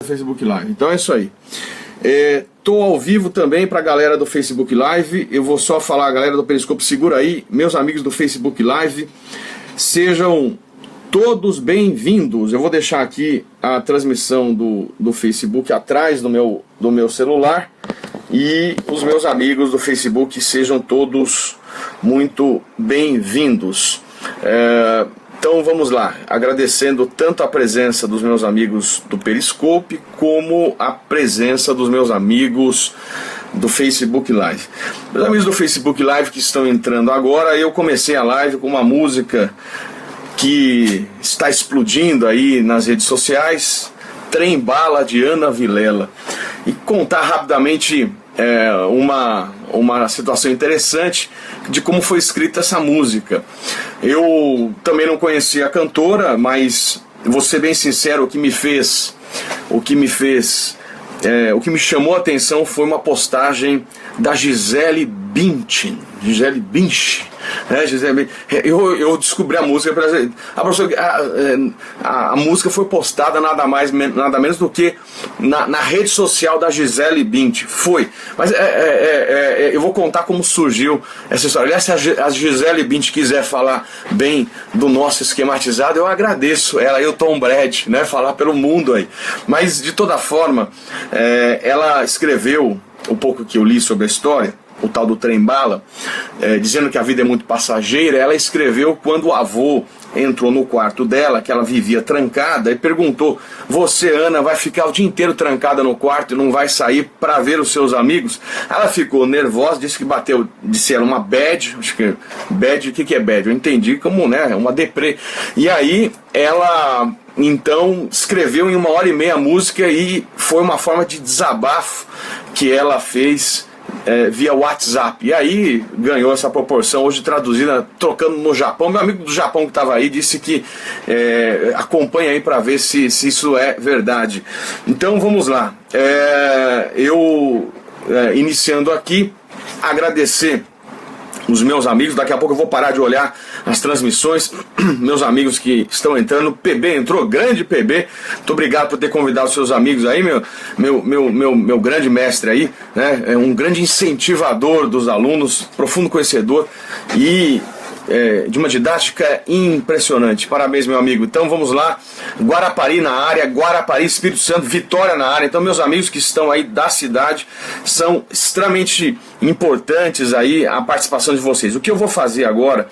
Facebook Live. Então é isso aí. Tô ao vivo também pra galera do Facebook Live. Eu vou só falar, galera do Periscope, segura aí. Meus amigos do Facebook Live, sejam todos bem-vindos. Eu vou deixar aqui a transmissão do Facebook atrás do meu celular. E os meus amigos do Facebook, sejam todos muito bem-vindos. Então vamos lá, agradecendo tanto a presença dos meus amigos do Periscope, como a presença dos meus amigos do Facebook Live. Meus amigos do Facebook Live que estão entrando agora, eu comecei a live com uma música que está explodindo aí nas redes sociais, Trem Bala, de Ana Vilela. E contar rapidamente uma situação interessante de como foi escrita essa música. Eu também não conhecia a cantora, mas vou ser bem sincero, o que me chamou a atenção foi uma postagem da Gisele Bündchen. Eu descobri a música. A música foi postada nada menos do que na rede social da Gisele Bündchen. Foi. Mas eu vou contar como surgiu essa história. Aliás, se a Gisele Bündchen quiser falar bem do nosso esquematizado, eu agradeço ela e o Tom Brady, né, falar pelo mundo aí. Mas de toda forma, ela escreveu um pouco que eu li sobre a história, o tal do Trem Bala, dizendo que a vida é muito passageira. Ela escreveu quando o avô entrou no quarto dela, que ela vivia trancada, e perguntou: você, Ana, vai ficar o dia inteiro trancada no quarto e não vai sair para ver os seus amigos? Ela ficou nervosa, disse que disse era uma bad. Acho que bad, o que é bad? Eu entendi como, né, uma deprê. E aí ela então escreveu em 1h30 a música, e foi uma forma de desabafo que ela fez via WhatsApp. E aí ganhou essa proporção, hoje traduzida, trocando no Japão. Meu amigo do Japão que estava aí disse que acompanha aí para ver se isso é verdade. Então vamos lá. Iniciando aqui, agradecer os meus amigos. Daqui a pouco eu vou parar de olhar as transmissões. Meus amigos que estão entrando. PB entrou, grande PB. Muito obrigado por ter convidado os seus amigos aí, meu grande mestre aí, né? É um grande incentivador dos alunos, profundo conhecedor e de uma didática impressionante. Parabéns, meu amigo. Então vamos lá. Guarapari na área, Guarapari, Espírito Santo, Vitória na área. Então meus amigos que estão aí da cidade, são extremamente importantes aí a participação de vocês. O que eu vou fazer agora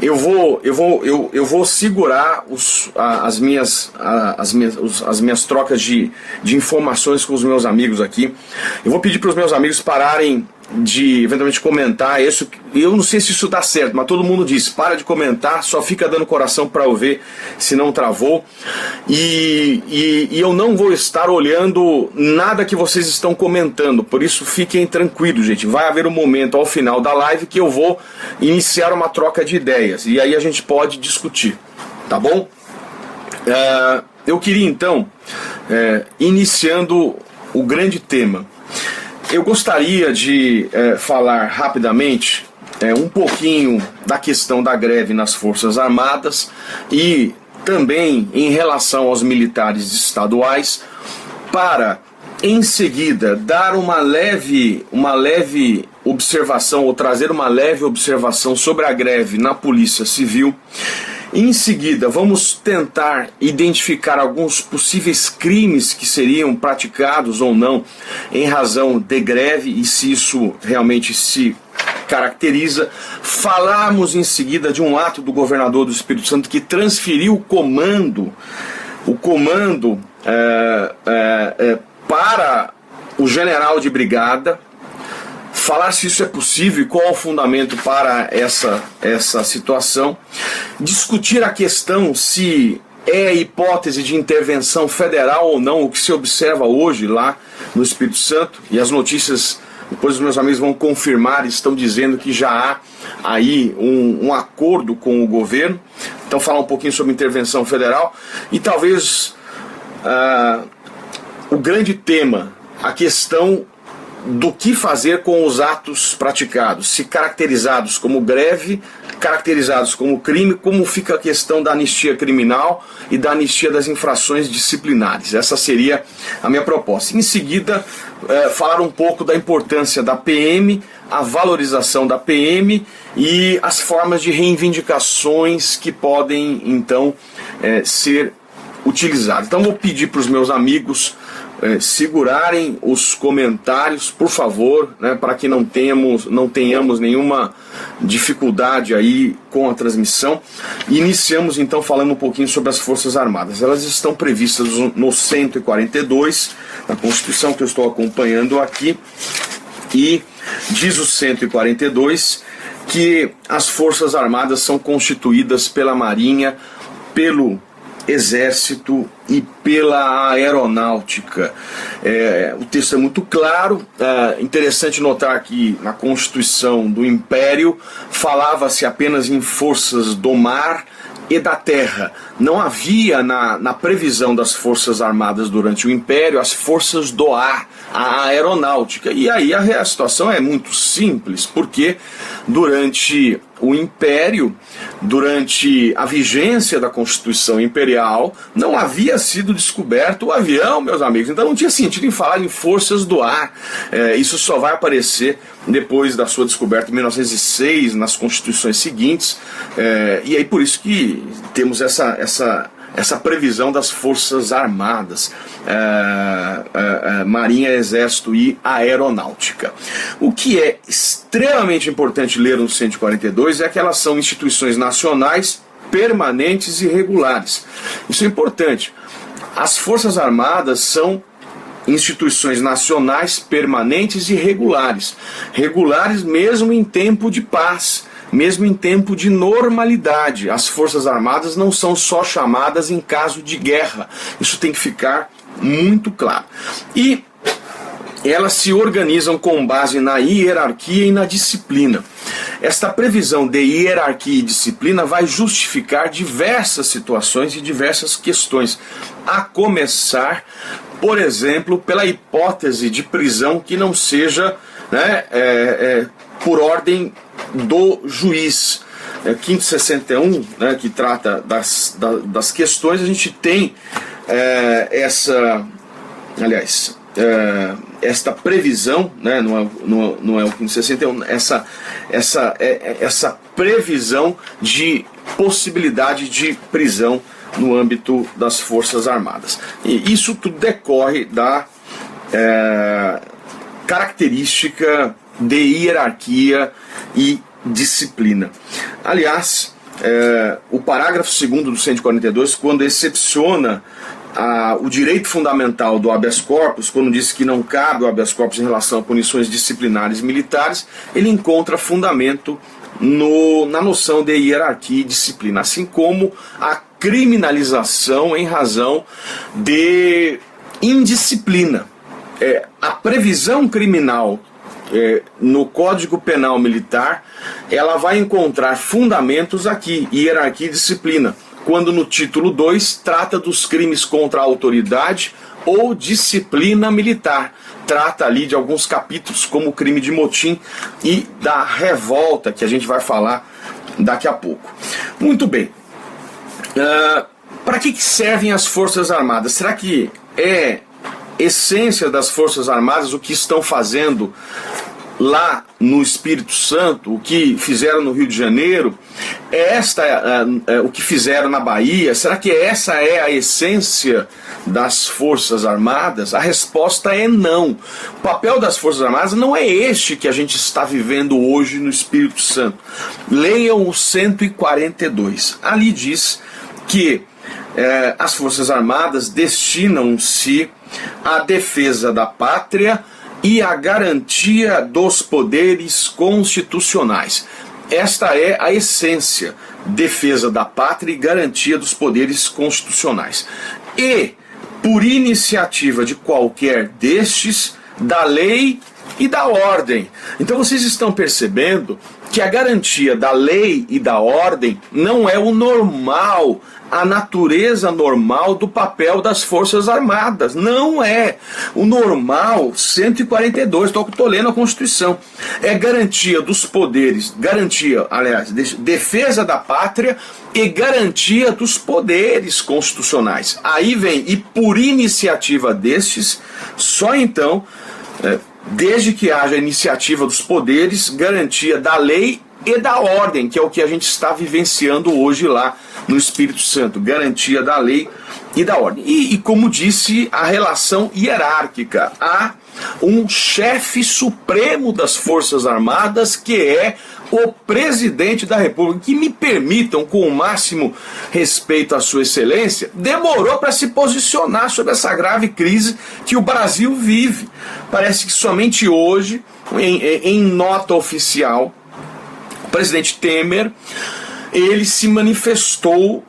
eu vou segurar as minhas trocas de informações com os meus amigos aqui. Eu vou pedir para os meus amigos pararem de eventualmente comentar isso. Eu não sei se isso dá certo, mas todo mundo diz: para de comentar, só fica dando coração para eu ver se não travou. E eu não vou estar olhando nada que vocês estão comentando, por isso fiquem tranquilos, gente. Vai haver um momento ao final da live que eu vou iniciar uma troca de ideias, e aí a gente pode discutir, tá bom? Eu queria então, iniciando o grande tema, eu gostaria de falar rapidamente um pouquinho da questão da greve nas Forças Armadas e também em relação aos militares estaduais, para em seguida dar uma leve observação, ou trazer uma leve observação sobre a greve na Polícia Civil. Em seguida, vamos tentar identificar alguns possíveis crimes que seriam praticados ou não em razão de greve, e se isso realmente se caracteriza. Falarmos em seguida de um ato do governador do Espírito Santo que transferiu o comando para o general de brigada. Falar se isso é possível e qual é o fundamento para essa situação. Discutir a questão se é hipótese de intervenção federal ou não, o que se observa hoje lá no Espírito Santo. E as notícias, depois os meus amigos vão confirmar, estão dizendo que já há aí um acordo com o governo. Então falar um pouquinho sobre intervenção federal. E talvez o grande tema, a questão do que fazer com os atos praticados, se caracterizados como greve, caracterizados como crime, como fica a questão da anistia criminal e da anistia das infrações disciplinares. Essa seria a minha proposta. Em seguida, falar um pouco da importância da PM, a valorização da PM e as formas de reivindicações que podem, então, ser utilizadas. Então, vou pedir para os meus amigos segurarem os comentários, por favor, né, para que não tenhamos nenhuma dificuldade aí com a transmissão. Iniciamos então falando um pouquinho sobre as Forças Armadas. Elas estão previstas no 142, na Constituição que eu estou acompanhando aqui, e diz o 142 que as Forças Armadas são constituídas pela Marinha, pelo Exército e pela Aeronáutica. O texto é muito claro. Interessante notar que na Constituição do Império falava-se apenas em forças do mar e da terra. Não havia na previsão das Forças Armadas durante o Império as forças do ar, a aeronáutica. E aí a situação é muito simples, porque durante o Império, durante a vigência da Constituição Imperial, não havia sido descoberto o avião, meus amigos. Então não tinha sentido em falar em forças do ar. Isso só vai aparecer depois da sua descoberta em 1906, nas constituições seguintes. E aí por isso que temos essa previsão das Forças Armadas, Marinha, Exército e Aeronáutica. O que é extremamente importante ler no 142 é que elas são instituições nacionais, permanentes e regulares. Isso é importante. As Forças Armadas são instituições nacionais, permanentes e regulares. Regulares mesmo em tempo de paz, mesmo em tempo de normalidade. As Forças Armadas não são só chamadas em caso de guerra. Isso tem que ficar muito claro. E elas se organizam com base na hierarquia e na disciplina. Esta previsão de hierarquia e disciplina vai justificar diversas situações e diversas questões, a começar, por exemplo, pela hipótese de prisão que não seja, por ordem do juiz. 561, que trata das questões, a gente tem esta previsão, não é o 561, essa previsão de possibilidade de prisão no âmbito das Forças Armadas. E isso tudo decorre da característica de hierarquia e disciplina. Aliás, o parágrafo 2º do 142, quando excepciona o direito fundamental do habeas corpus, quando diz que não cabe o habeas corpus em relação a punições disciplinares militares, ele encontra fundamento na noção de hierarquia e disciplina, assim como a criminalização em razão de indisciplina. A previsão criminal no Código Penal Militar, ela vai encontrar fundamentos aqui, hierarquia e disciplina, quando no título 2 trata dos crimes contra a autoridade ou disciplina militar. Trata ali de alguns capítulos como o crime de motim e da revolta, que a gente vai falar daqui a pouco. Muito bem. Para que servem as Forças Armadas? Será que é essência das Forças Armadas o que estão fazendo lá no Espírito Santo, o que fizeram no Rio de Janeiro? O que fizeram na Bahia? Será que essa é a essência das Forças Armadas? A resposta é não. O papel das Forças Armadas não é este que a gente está vivendo hoje no Espírito Santo. Leiam o 142. Ali diz que as Forças Armadas destinam-se à defesa da pátria e à garantia dos poderes constitucionais. Esta é a essência: defesa da pátria e garantia dos poderes constitucionais. E, por iniciativa de qualquer destes, da lei e da ordem. Então vocês estão percebendo que a garantia da lei e da ordem não é o normal, a natureza normal do papel das Forças Armadas. Não é. O normal, 142, estou lendo a Constituição, é garantia dos poderes, defesa da pátria e garantia dos poderes constitucionais. Aí vem, e por iniciativa destes, só então, desde que haja iniciativa dos poderes, garantia da lei e da ordem, que é o que a gente está vivenciando hoje lá no Espírito Santo, garantia da lei e da ordem. E como disse, a relação hierárquica. Há um chefe supremo das Forças Armadas, que é o presidente da República, que me permitam, com o máximo respeito à sua excelência, demorou para se posicionar sobre essa grave crise que o Brasil vive. Parece que somente hoje, em nota oficial, o presidente Temer, ele se manifestou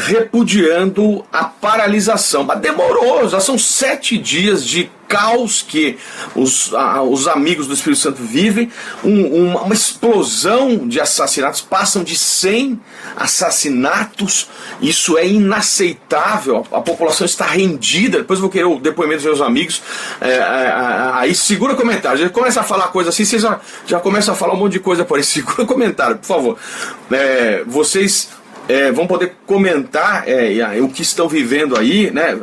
repudiando a paralisação. Mas demorou, já são 7 dias de caos que os amigos do Espírito Santo vivem, uma explosão de assassinatos, passam de 100 assassinatos, isso é inaceitável, a população está rendida. Depois eu vou querer o depoimento dos meus amigos, aí segura comentário, já começa a falar coisa assim, vocês já começam a falar um monte de coisa por aí, segura comentário, por favor. Vocês vão poder comentar o que estão vivendo aí, né?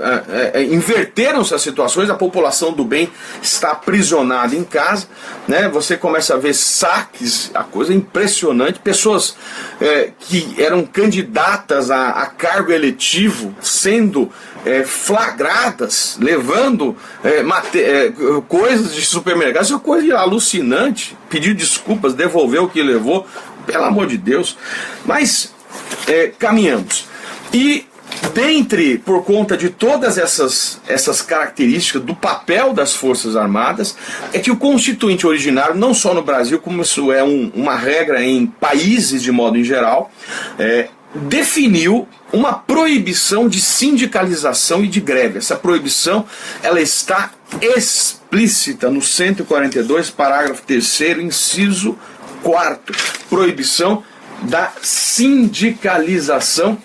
Inverteram-se as situações, a população do bem está aprisionada em casa, né? Você começa a ver saques, a coisa impressionante, pessoas que eram candidatas a cargo eletivo sendo flagradas, levando coisas de supermercado. Isso é uma coisa alucinante. Pedir desculpas, devolver o que levou, pelo amor de Deus. Mas caminhamos. E por conta de todas essas características do papel das Forças Armadas, é que o Constituinte originário, não só no Brasil, como isso é uma regra em países de modo em geral, definiu uma proibição de sindicalização e de greve. Essa proibição, ela está explícita no 142, parágrafo 3º, inciso 4º. Proibição da sindicalização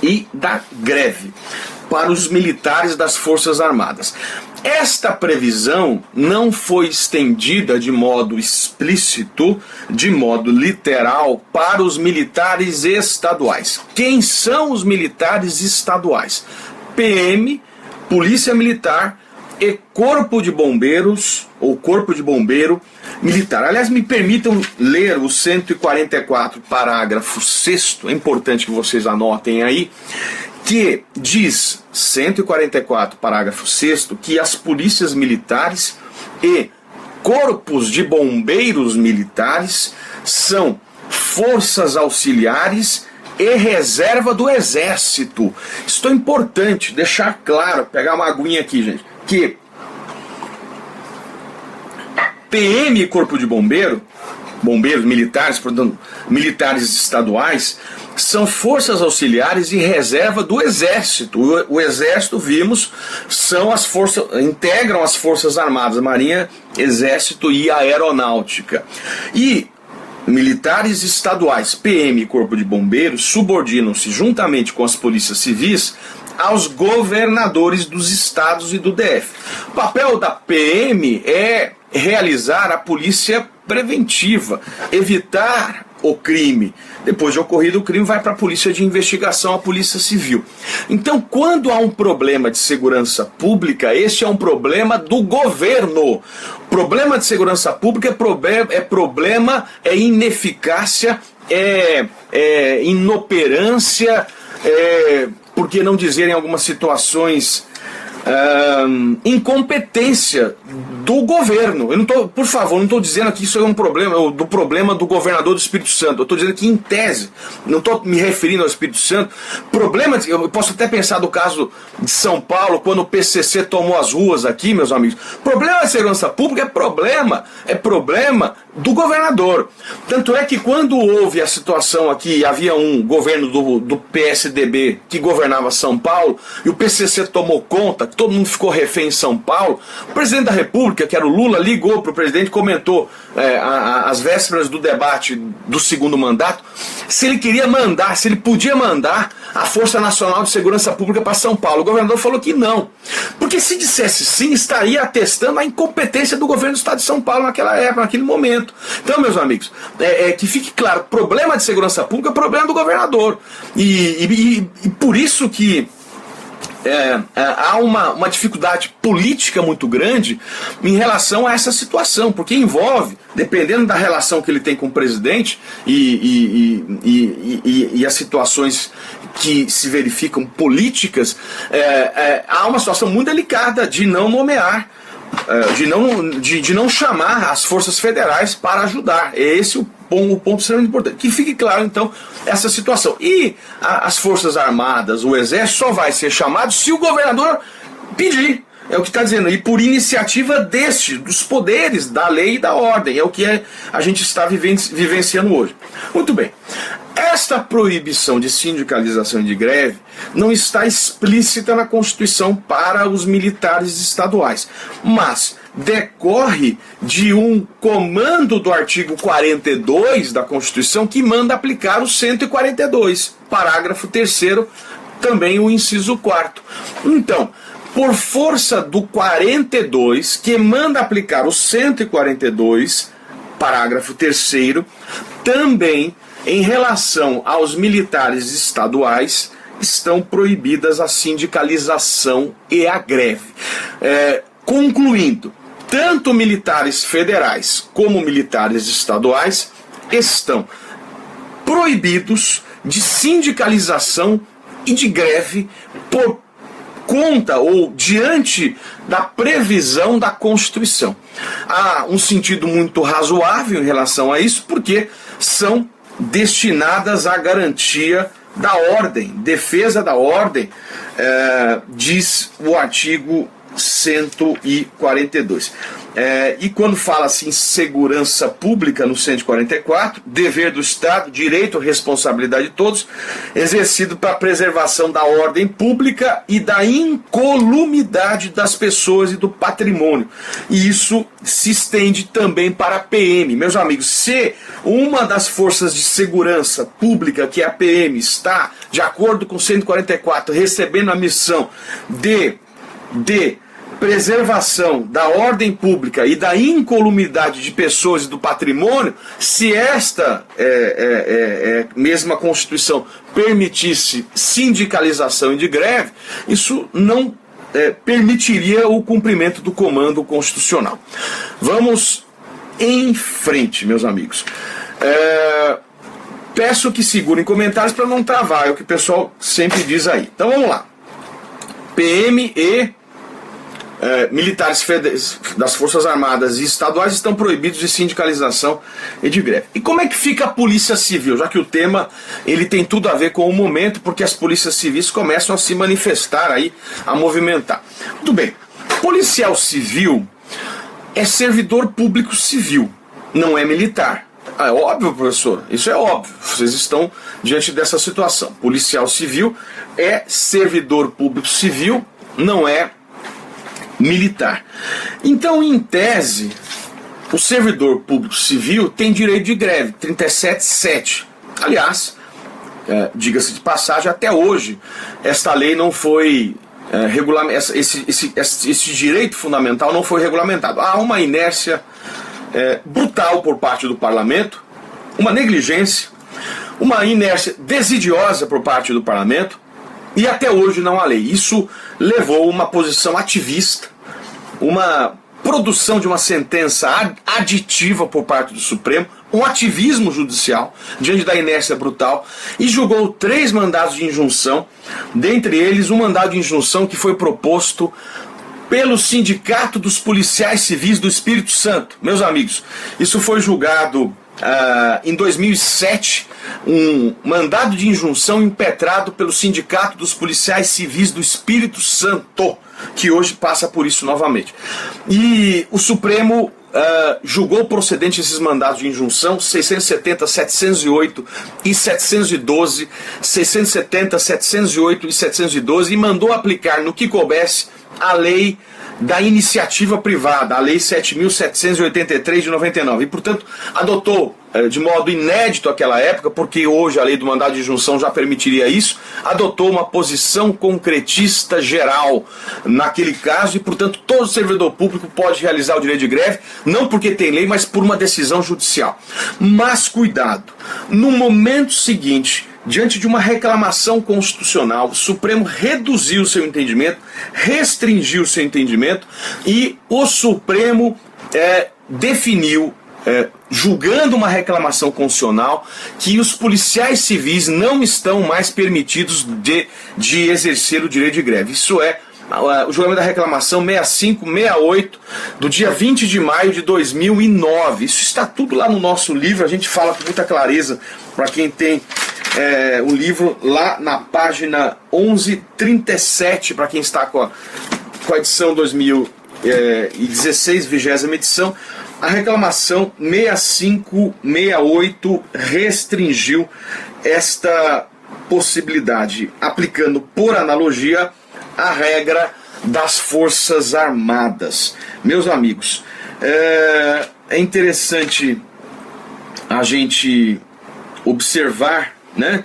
e da greve para os militares das Forças Armadas. Esta previsão não foi estendida de modo explícito, de modo literal, para os militares estaduais. Quem são os militares estaduais? PM, Polícia Militar e Corpo de Bombeiros, ou Corpo de Bombeiro Militar. Aliás, me permitam ler o 144, parágrafo 6º, é importante que vocês anotem aí, que diz, 144, parágrafo 6º, que as polícias militares e corpos de bombeiros militares são forças auxiliares e reserva do Exército. Isto é importante, deixar claro, pegar uma aguinha aqui, gente, que PM e Corpo de Bombeiros militares, portanto, militares estaduais, são forças auxiliares e reserva do Exército. O Exército, vimos, integram as Forças Armadas, Marinha, Exército e Aeronáutica. E militares estaduais, PM e Corpo de Bombeiros, subordinam-se juntamente com as polícias civis aos governadores dos estados e do DF. O papel da PM é realizar a polícia preventiva, evitar o crime. Depois de ocorrido o crime, vai para a polícia de investigação, a polícia civil. Então, quando há um problema de segurança pública, este é um problema do governo. Problema de segurança pública é ineficácia, é inoperância, por que não dizer em algumas situações incompetência do governo. Eu não tô, por favor, não estou dizendo que isso é um problema do governador do Espírito Santo. Eu estou dizendo que, em tese, não estou me referindo ao Espírito Santo. Eu posso até pensar do caso de São Paulo, quando o PCC tomou as ruas aqui, meus amigos. Problema de segurança pública é problema do governador. Tanto é que quando houve a situação aqui, havia um governo do PSDB que governava São Paulo, e o PCC tomou conta, todo mundo ficou refém em São Paulo, o presidente da República República, que era o Lula, ligou para o presidente, comentou às vésperas do debate do segundo mandato, se ele queria mandar, se ele podia mandar a Força Nacional de Segurança Pública para São Paulo. O governador falou que não, porque se dissesse sim, estaria atestando a incompetência do governo do estado de São Paulo naquela época, naquele momento. Então, meus amigos, que fique claro, problema de segurança pública é problema do governador, e por isso que há uma dificuldade política muito grande em relação a essa situação, porque envolve, dependendo da relação que ele tem com o presidente e as situações que se verificam políticas, há uma situação muito delicada de não nomear, de não chamar as forças federais para ajudar. Esse é o ponto extremamente importante. Que fique claro, então, essa situação. E as Forças Armadas, o Exército, só vai ser chamado se o governador pedir. É o que está dizendo. E por iniciativa dos poderes, da lei e da ordem. É o que a gente está vivenciando hoje. Muito bem. Esta proibição de sindicalização e de greve não está explícita na Constituição para os militares estaduais, mas decorre de um comando do artigo 42 da Constituição que manda aplicar o 142, parágrafo 3º, também o inciso 4º. Então, por força do 42, que manda aplicar o 142, parágrafo 3º, também em relação aos militares estaduais, estão proibidas a sindicalização e a greve. Concluindo, tanto militares federais como militares estaduais estão proibidos de sindicalização e de greve por conta ou diante da previsão da Constituição. Há um sentido muito razoável em relação a isso, porque são destinadas à garantia da ordem, defesa da ordem, diz o artigo 142. E quando fala assim segurança pública no 144, dever do Estado, direito e responsabilidade de todos, exercido para a preservação da ordem pública e da incolumidade das pessoas e do patrimônio. E isso se estende também para a PM. Meus amigos, se uma das forças de segurança pública, que é a PM, está, de acordo com o 144, recebendo a missão de preservação da ordem pública e da incolumidade de pessoas e do patrimônio, se esta mesma Constituição permitisse sindicalização e de greve, isso não permitiria o cumprimento do comando constitucional. Vamos em frente, meus amigos. Peço que segurem comentários para não travar, é o que o pessoal sempre diz aí. Então vamos lá. PM e militares das Forças Armadas e estaduais estão proibidos de sindicalização e de greve. E como é que fica a Polícia Civil? Já que o tema ele tem tudo a ver com o momento, porque as polícias civis começam a se manifestar aí, a movimentar. Muito bem, policial civil é servidor público civil, não é militar. É óbvio, professor, isso é óbvio, vocês estão diante dessa situação. Policial civil é servidor público civil, não é militar. Então, em tese, o servidor público civil tem direito de greve, 37.7. Aliás, diga-se de passagem, até hoje, esta lei não foi regulamentada, esse direito fundamental não foi regulamentado. Há uma inércia brutal por parte do parlamento, uma negligência, uma inércia desidiosa por parte do parlamento, e até hoje não há lei. Isso levou uma posição ativista, uma produção de uma sentença aditiva por parte do Supremo, um ativismo judicial diante da inércia brutal, e julgou 3 mandados de injunção, dentre eles um mandado de injunção que foi proposto pelo Sindicato dos Policiais Civis do Espírito Santo. Meus amigos, isso foi julgado em 2007, um mandado de injunção impetrado pelo Sindicato dos Policiais Civis do Espírito Santo, que hoje passa por isso novamente. E o Supremo julgou procedente esses mandados de injunção 670, 708 e 712, 670, 708 e 712, e mandou aplicar no que coubesse a lei da iniciativa privada, a lei 7.783 de 99, e portanto adotou de modo inédito àquela época, porque hoje a lei do mandado de injunção já permitiria isso, adotou uma posição concretista geral naquele caso, e portanto todo servidor público pode realizar o direito de greve, não porque tem lei, mas por uma decisão judicial. Mas cuidado, no momento seguinte, diante de uma reclamação constitucional, o Supremo reduziu seu entendimento, restringiu seu entendimento, e o Supremo definiu, julgando uma reclamação constitucional, que os policiais civis não estão mais permitidos de exercer o direito de greve. Isso é o julgamento da reclamação 6568 do dia 20 de maio de 2009. Isso está tudo lá no nosso livro, a gente fala com muita clareza para quem tem o livro lá na página 1137, para quem está com a edição 2016, 20ª edição. A reclamação 6568 restringiu esta possibilidade, aplicando por analogia a regra das Forças Armadas. Meus amigos, é interessante a gente observar, né,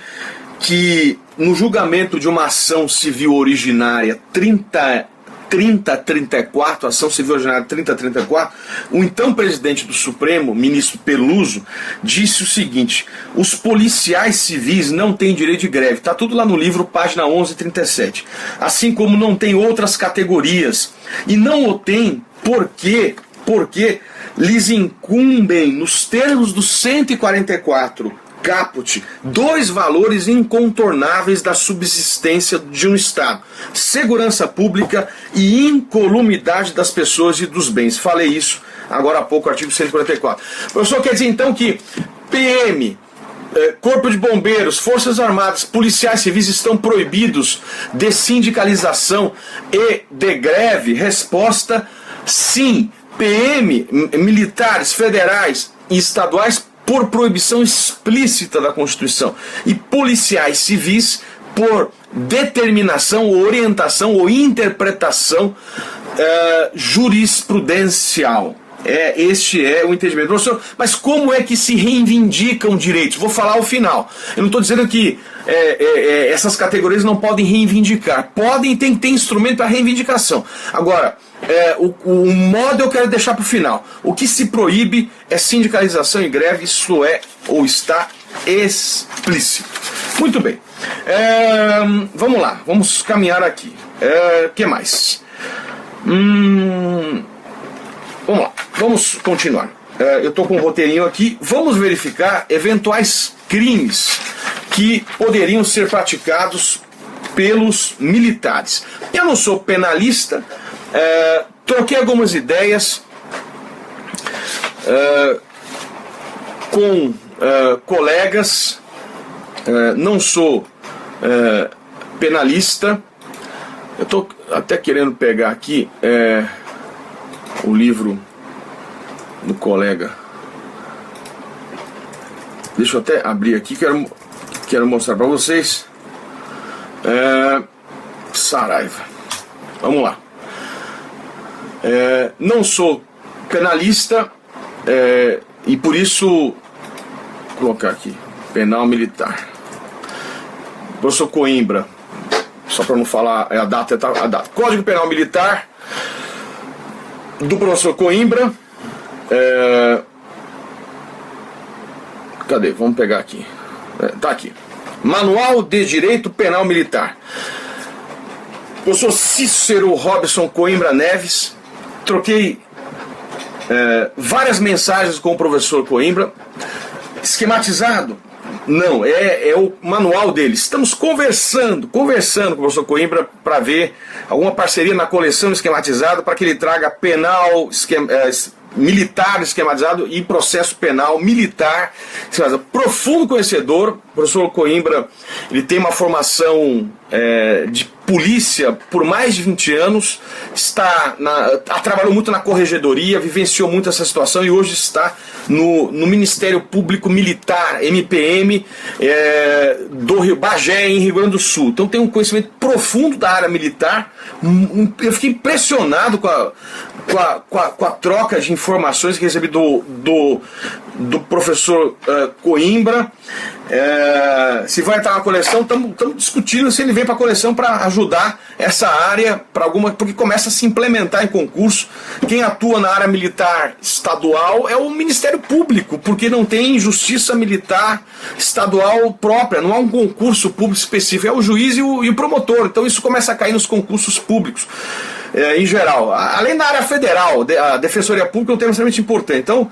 que no julgamento de uma ação civil originária 3034, ação civil originária 3034, o então presidente do Supremo, ministro Peluso, disse o seguinte: os policiais civis não têm direito de greve. Está tudo lá no livro, página 1137. Assim como não tem outras categorias. E não o tem porque lhes incumbem, nos termos do 144 caput, dois valores incontornáveis da subsistência de um Estado: segurança pública e incolumidade das pessoas e dos bens. Falei isso agora há pouco, artigo 144. Professor, quer dizer então que PM, Corpo de Bombeiros, Forças Armadas, policiais civis estão proibidos de sindicalização e de greve? Resposta: sim. PM, militares, federais e estaduais, por proibição explícita da Constituição, e policiais civis por determinação, orientação ou interpretação jurisprudencial. Este é o entendimento. Professor, mas como é que se reivindicam direitos? Vou falar ao final. Eu não estou dizendo que essas categorias não podem reivindicar. Podem, tem que ter instrumento para reivindicação. Agora, o modo eu quero deixar para o final. O que se proíbe é sindicalização e greve. Isso é ou está explícito. Muito bem. Vamos lá, vamos caminhar aqui. Que mais? Vamos lá, vamos continuar. Eu estou com um roteirinho aqui. Vamos verificar eventuais crimes que poderiam ser praticados pelos militares. Eu não sou penalista, troquei algumas ideias com colegas, não sou penalista. Eu estou até querendo pegar aqui o livro do colega. Deixa eu até abrir aqui, quero mostrar para vocês. Saraiva. Vamos lá. Não sou penalista e por isso vou colocar aqui penal militar. Professor Coimbra, só para não falar a data. Código Penal Militar do professor Coimbra. Cadê? Vamos pegar aqui. Tá aqui. Manual de Direito Penal Militar. Professor Cícero Robson Coimbra Neves. Troquei várias mensagens com o professor Coimbra. Esquematizado? Não, é o manual dele. Estamos conversando com o professor Coimbra para ver alguma parceria na coleção esquematizada para que ele traga penal militar esquematizado e processo penal militar. Profundo conhecedor, professor Coimbra, ele tem uma formação de polícia por mais de 20 anos, trabalhou muito na corregedoria, vivenciou muito essa situação e hoje está no Ministério Público Militar, MPM, do Rio Bagé, em Rio Grande do Sul. Então tem um conhecimento profundo da área militar. Eu fiquei impressionado com a troca de informações que recebi do professor Coimbra. Se vai entrar na coleção, estamos discutindo se ele vem para a coleção para ajudar essa área, porque começa a se implementar em concurso. Quem atua na área militar estadual é o Ministério Público, porque não tem justiça militar estadual própria, não há um concurso público específico, é o juiz e o promotor. Então isso começa a cair nos concursos públicos. Em geral, além da área federal, a Defensoria Pública é um tema extremamente importante. Então,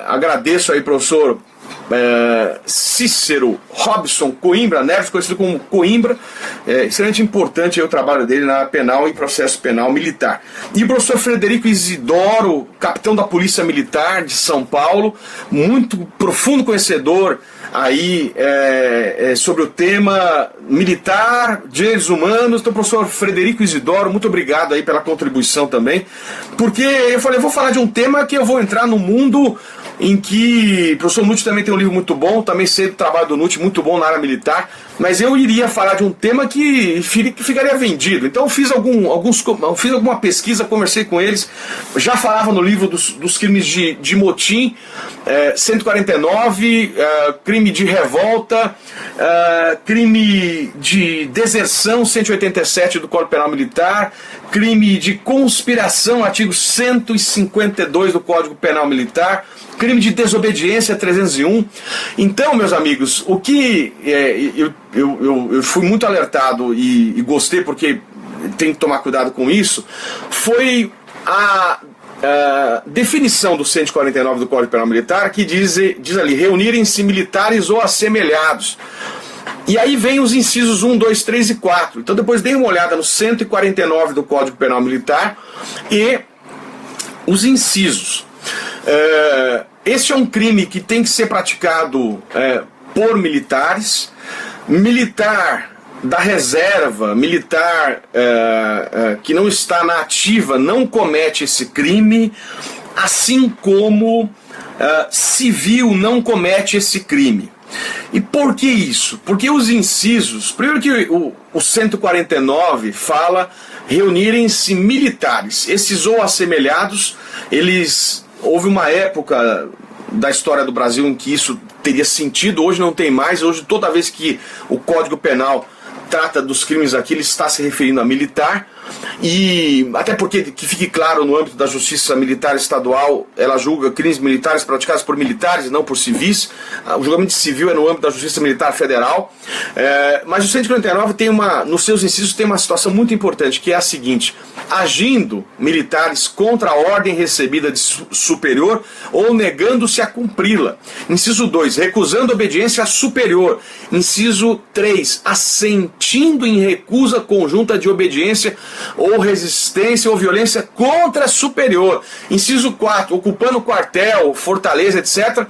agradeço aí, professor Cícero Robson Coimbra Neves, conhecido como Coimbra. Extremamente importante aí o trabalho dele na área penal e processo penal militar. E o professor Frederico Isidoro, capitão da Polícia Militar de São Paulo, muito profundo conhecedor aí sobre o tema militar, direitos humanos. Então, professor Frederico Isidoro, muito obrigado aí pela contribuição também, porque eu falei, vou falar de um tema que eu vou entrar no mundo em que o professor Nutti também tem um livro muito bom, também sei do trabalho do Nutti, muito bom na área militar, mas eu iria falar de um tema que ficaria vendido. Então eu fiz alguma pesquisa, conversei com eles, já falava no livro dos crimes de motim, 149, crime de revolta, crime de deserção, 187 do Código Penal Militar, crime de conspiração, artigo 152 do Código Penal Militar, crime de desobediência, 301. Então, meus amigos, o que eu fui muito alertado e gostei, porque tem que tomar cuidado com isso, foi a definição do 149 do Código Penal Militar, que diz ali, reunirem-se militares ou assemelhados. E aí vem os incisos 1, 2, 3 e 4. Então depois dei uma olhada no 149 do Código Penal Militar e os incisos. Este é um crime que tem que ser praticado por militares. Militar da reserva, militar que não está na ativa, não comete esse crime, assim como civil não comete esse crime. E por que isso? Porque os incisos, primeiro que o 149 fala reunirem-se militares, esses ou assemelhados, houve uma época da história do Brasil em que isso teria sentido, hoje não tem mais. Hoje toda vez que o Código Penal trata dos crimes aqui, ele está se referindo a militar, e até porque, que fique claro, no âmbito da Justiça Militar Estadual, ela julga crimes militares praticados por militares e não por civis. O julgamento civil é no âmbito da Justiça Militar Federal, mas o 149 nos seus incisos tem uma situação muito importante, que é a seguinte: agindo militares contra a ordem recebida de superior ou negando-se a cumpri-la. Inciso 2, recusando obediência superior. Inciso 3, assentindo em recusa conjunta de obediência ou resistência ou violência contra superior. Inciso 4, ocupando quartel, fortaleza, etc.,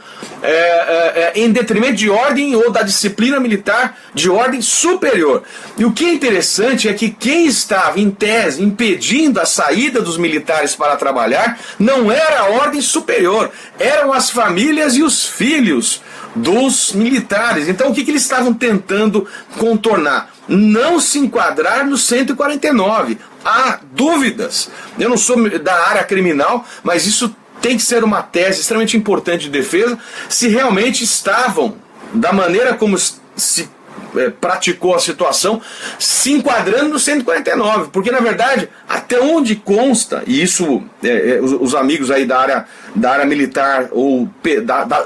em detrimento de ordem ou da disciplina militar de ordem superior. E o que é interessante é que quem estava, em tese, impedindo a saída dos militares para trabalhar não era a ordem superior, eram as famílias e os filhos dos militares. Então o que eles estavam tentando contornar? Não se enquadrar no 149. Há dúvidas. Eu não sou da área criminal, mas isso tem que ser uma tese extremamente importante de defesa, se realmente estavam, da maneira como se praticou a situação, se enquadrando no 149, porque na verdade, até onde consta, e isso os amigos aí da área militar ou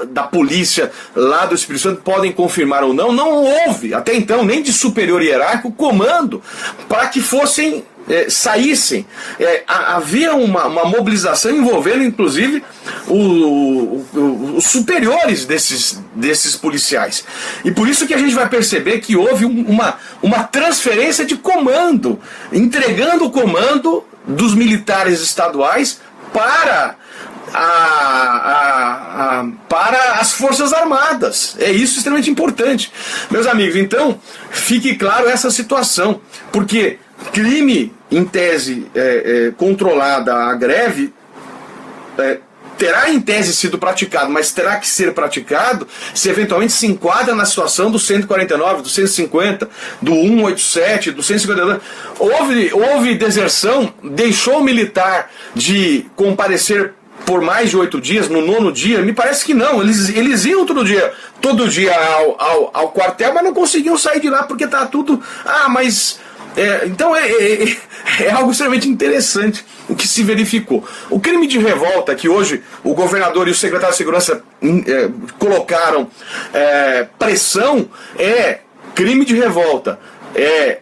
da polícia lá do Espírito Santo podem confirmar ou não, não houve até então nem de superior hierárquico comando para que saíssem. Havia uma mobilização envolvendo inclusive os superiores desses policiais, e por isso que a gente vai perceber que houve uma transferência de comando, entregando o comando dos militares estaduais para para as Forças Armadas. É isso extremamente importante. Meus amigos, então, fique claro essa situação, porque crime, em tese controlada a greve, terá em tese sido praticado, mas terá que ser praticado se eventualmente se enquadra na situação do 149, do 150, do 187, do 152. Houve deserção, deixou o militar de comparecer por mais de 8 dias, no 9º dia? Me parece que não. Eles iam todo dia ao quartel, mas não conseguiam sair de lá porque tá tudo... mas... então é algo extremamente interessante o que se verificou. O crime de revolta que hoje o governador e o secretário de segurança colocaram pressão é crime de revolta, é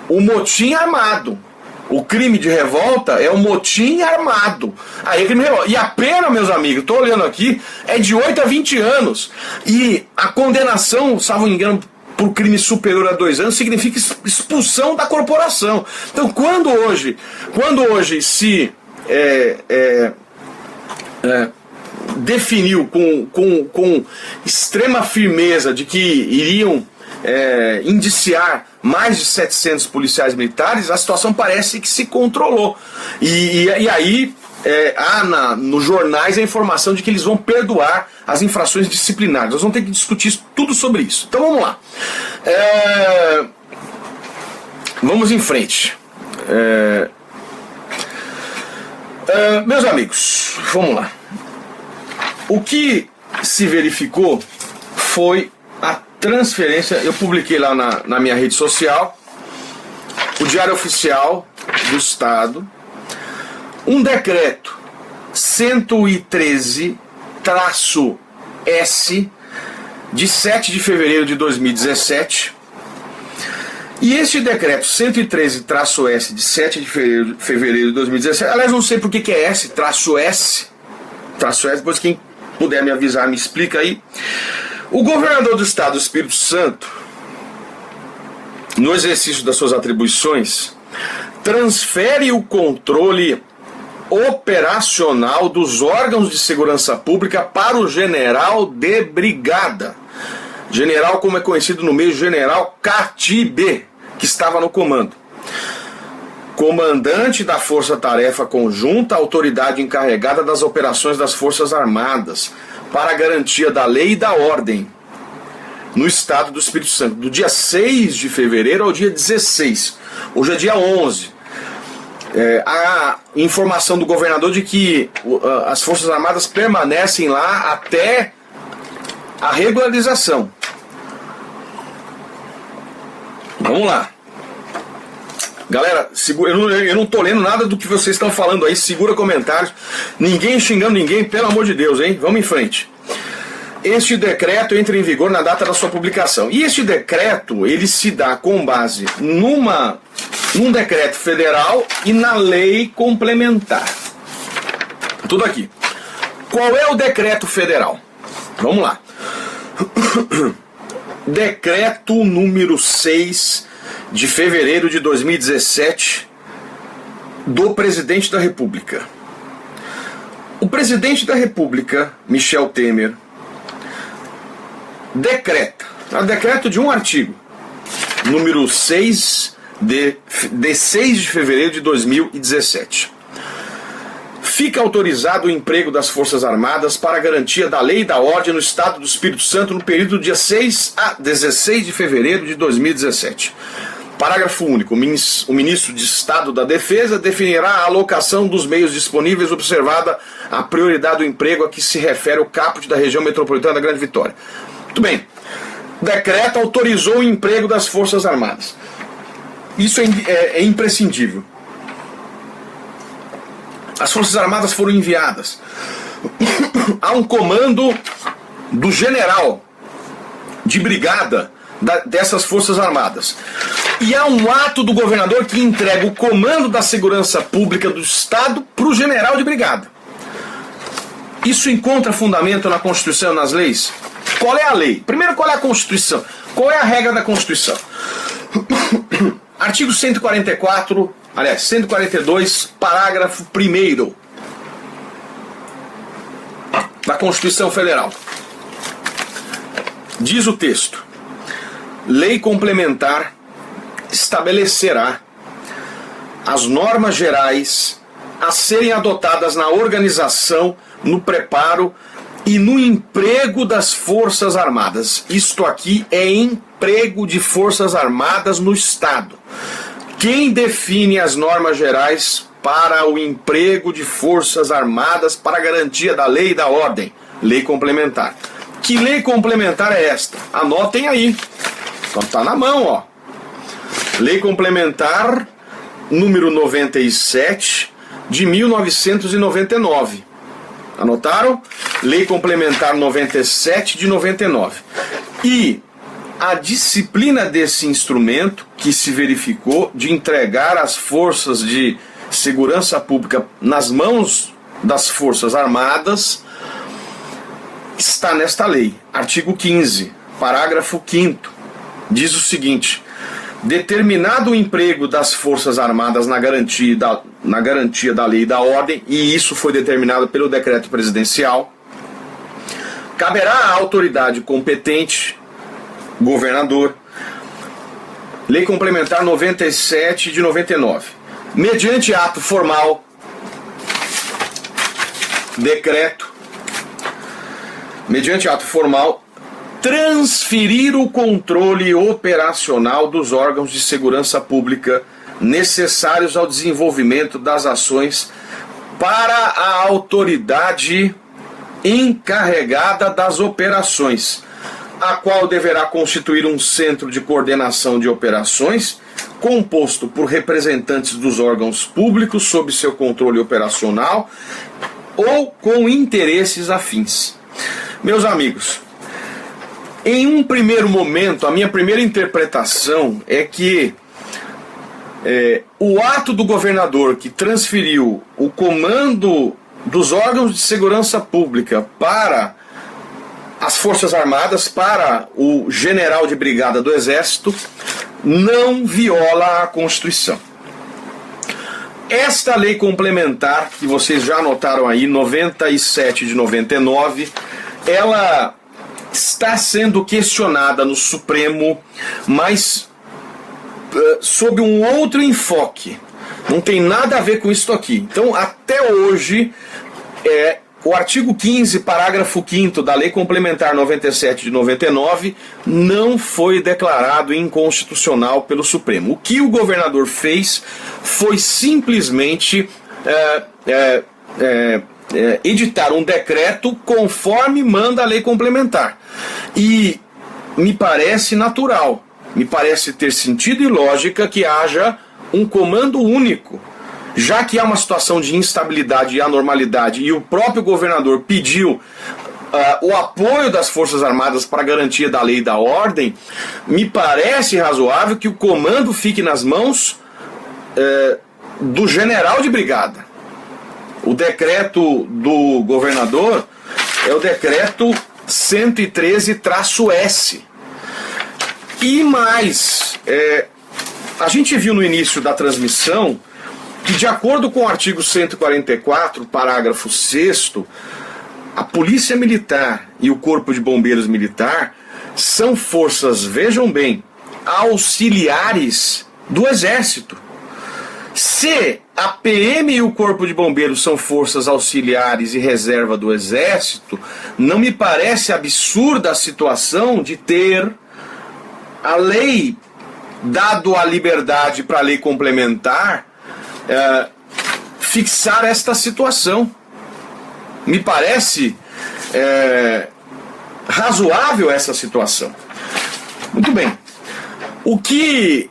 o motim armado. O crime de revolta é o motim armado. Aí é crime de revolta. E a pena, meus amigos, estou olhando aqui, é de 8 a 20 anos. E a condenação, salvo engano, por crime superior a 2 anos, significa expulsão da corporação. Então, quando hoje se definiu com extrema firmeza de que iriam indiciar mais de 700 policiais militares, a situação parece que se controlou. E aí há nos jornais a informação de que eles vão perdoar as infrações disciplinares. Nós vamos ter que discutir tudo sobre isso. Então vamos lá. Vamos em frente. Meus amigos, vamos lá. O que se verificou foi a transferência. Eu publiquei lá na minha rede social, o Diário Oficial do Estado, um decreto 113-S de 7 de fevereiro de 2017. E este decreto 113-S de 7 de fevereiro de 2017, aliás, não sei por que é S-S, depois quem puder me avisar, me explica aí. O governador do estado do Espírito Santo, no exercício das suas atribuições, transfere o controle operacional dos órgãos de segurança pública para o general de brigada. General, como é conhecido no meio, General Catibe, que estava no comando. Comandante da Força Tarefa Conjunta, autoridade encarregada das operações das Forças Armadas, para a garantia da lei e da ordem, no estado do Espírito Santo, do dia 6 de fevereiro ao dia 16. Hoje é dia 11. A informação do governador de que as Forças Armadas permanecem lá até a regularização. Vamos lá. Galera, eu não tô lendo nada do que vocês estão falando aí, segura comentários. Ninguém xingando ninguém, pelo amor de Deus, hein? Vamos em frente. Este decreto entra em vigor na data da sua publicação. E este decreto, ele se dá com base num decreto federal e na lei complementar. Tudo aqui. Qual é o decreto federal? Vamos lá. Decreto número 6 de fevereiro de 2017 do Presidente da República. O Presidente da República, Michel Temer, decreta, decreto de um artigo, número 6 de 6 de fevereiro de 2017. Fica autorizado o emprego das Forças Armadas para a garantia da lei e da ordem no Estado do Espírito Santo no período do dia 6 a 16 de fevereiro de 2017. Parágrafo único. O ministro de Estado da Defesa definirá a alocação dos meios disponíveis, observada a prioridade do emprego a que se refere o caput da região metropolitana da Grande Vitória. Muito bem. Decreto autorizou o emprego das Forças Armadas. Isso é imprescindível. As Forças Armadas foram enviadas. Há um comando do general de brigada dessas Forças Armadas. E há um ato do governador que entrega o comando da segurança pública do Estado para o general de brigada. Isso encontra fundamento na Constituição e nas leis? Qual é a lei? Primeiro, qual é a Constituição? Qual é a regra da Constituição? Artigo 142, parágrafo 1º. da Constituição Federal. Diz o texto: lei complementar estabelecerá as normas gerais a serem adotadas na organização, no preparo e no emprego das Forças Armadas. Isto aqui é emprego de Forças Armadas no Estado. Quem define as normas gerais para o emprego de Forças Armadas para a garantia da lei e da ordem? Lei complementar. Que lei complementar é esta? Anotem aí. Então tá na mão, ó. Lei complementar número 97 de 1999. Anotaram? Lei complementar 97 de 99. E a disciplina desse instrumento que se verificou de entregar as forças de segurança pública nas mãos das Forças Armadas está nesta lei. Artigo 15, parágrafo 5º, diz o seguinte: determinado o emprego das Forças Armadas na garantia da lei e da ordem, e isso foi determinado pelo decreto presidencial, caberá à autoridade competente, governador, lei complementar 97 de 99, mediante ato formal, decreto, mediante ato formal, transferir o controle operacional dos órgãos de segurança pública necessários ao desenvolvimento das ações para a autoridade encarregada das operações, a qual deverá constituir um centro de coordenação de operações composto por representantes dos órgãos públicos sob seu controle operacional ou com interesses afins. Meus amigos, em um primeiro momento, a minha primeira interpretação é que o ato do governador que transferiu o comando dos órgãos de segurança pública para as Forças Armadas, para o general de brigada do Exército, não viola a Constituição. Esta lei complementar, que vocês já anotaram aí, 97 de 99, ela está sendo questionada no Supremo, mas sob um outro enfoque. Não tem nada a ver com isso aqui. Então, até hoje, o artigo 15, parágrafo 5º da Lei Complementar 97 de 99 não foi declarado inconstitucional pelo Supremo. O que o governador fez foi simplesmente editar um decreto conforme manda a lei complementar. E me parece natural, me parece ter sentido e lógica que haja um comando único, já que há uma situação de instabilidade e anormalidade e o próprio governador pediu o apoio das Forças Armadas para a garantia da lei e da ordem. Me parece razoável que o comando fique nas mãos do general de brigada. O decreto do governador é o decreto 113-S. E mais, a gente viu no início da transmissão que, de acordo com o artigo 144, parágrafo 6º, a Polícia Militar e o Corpo de Bombeiros Militar são forças, vejam bem, auxiliares do Exército. Se a PM e o Corpo de Bombeiros são forças auxiliares e reserva do Exército, não me parece absurda a situação de ter a lei dado a liberdade para a lei complementar fixar esta situação. Me parece razoável essa situação. Muito bem. O que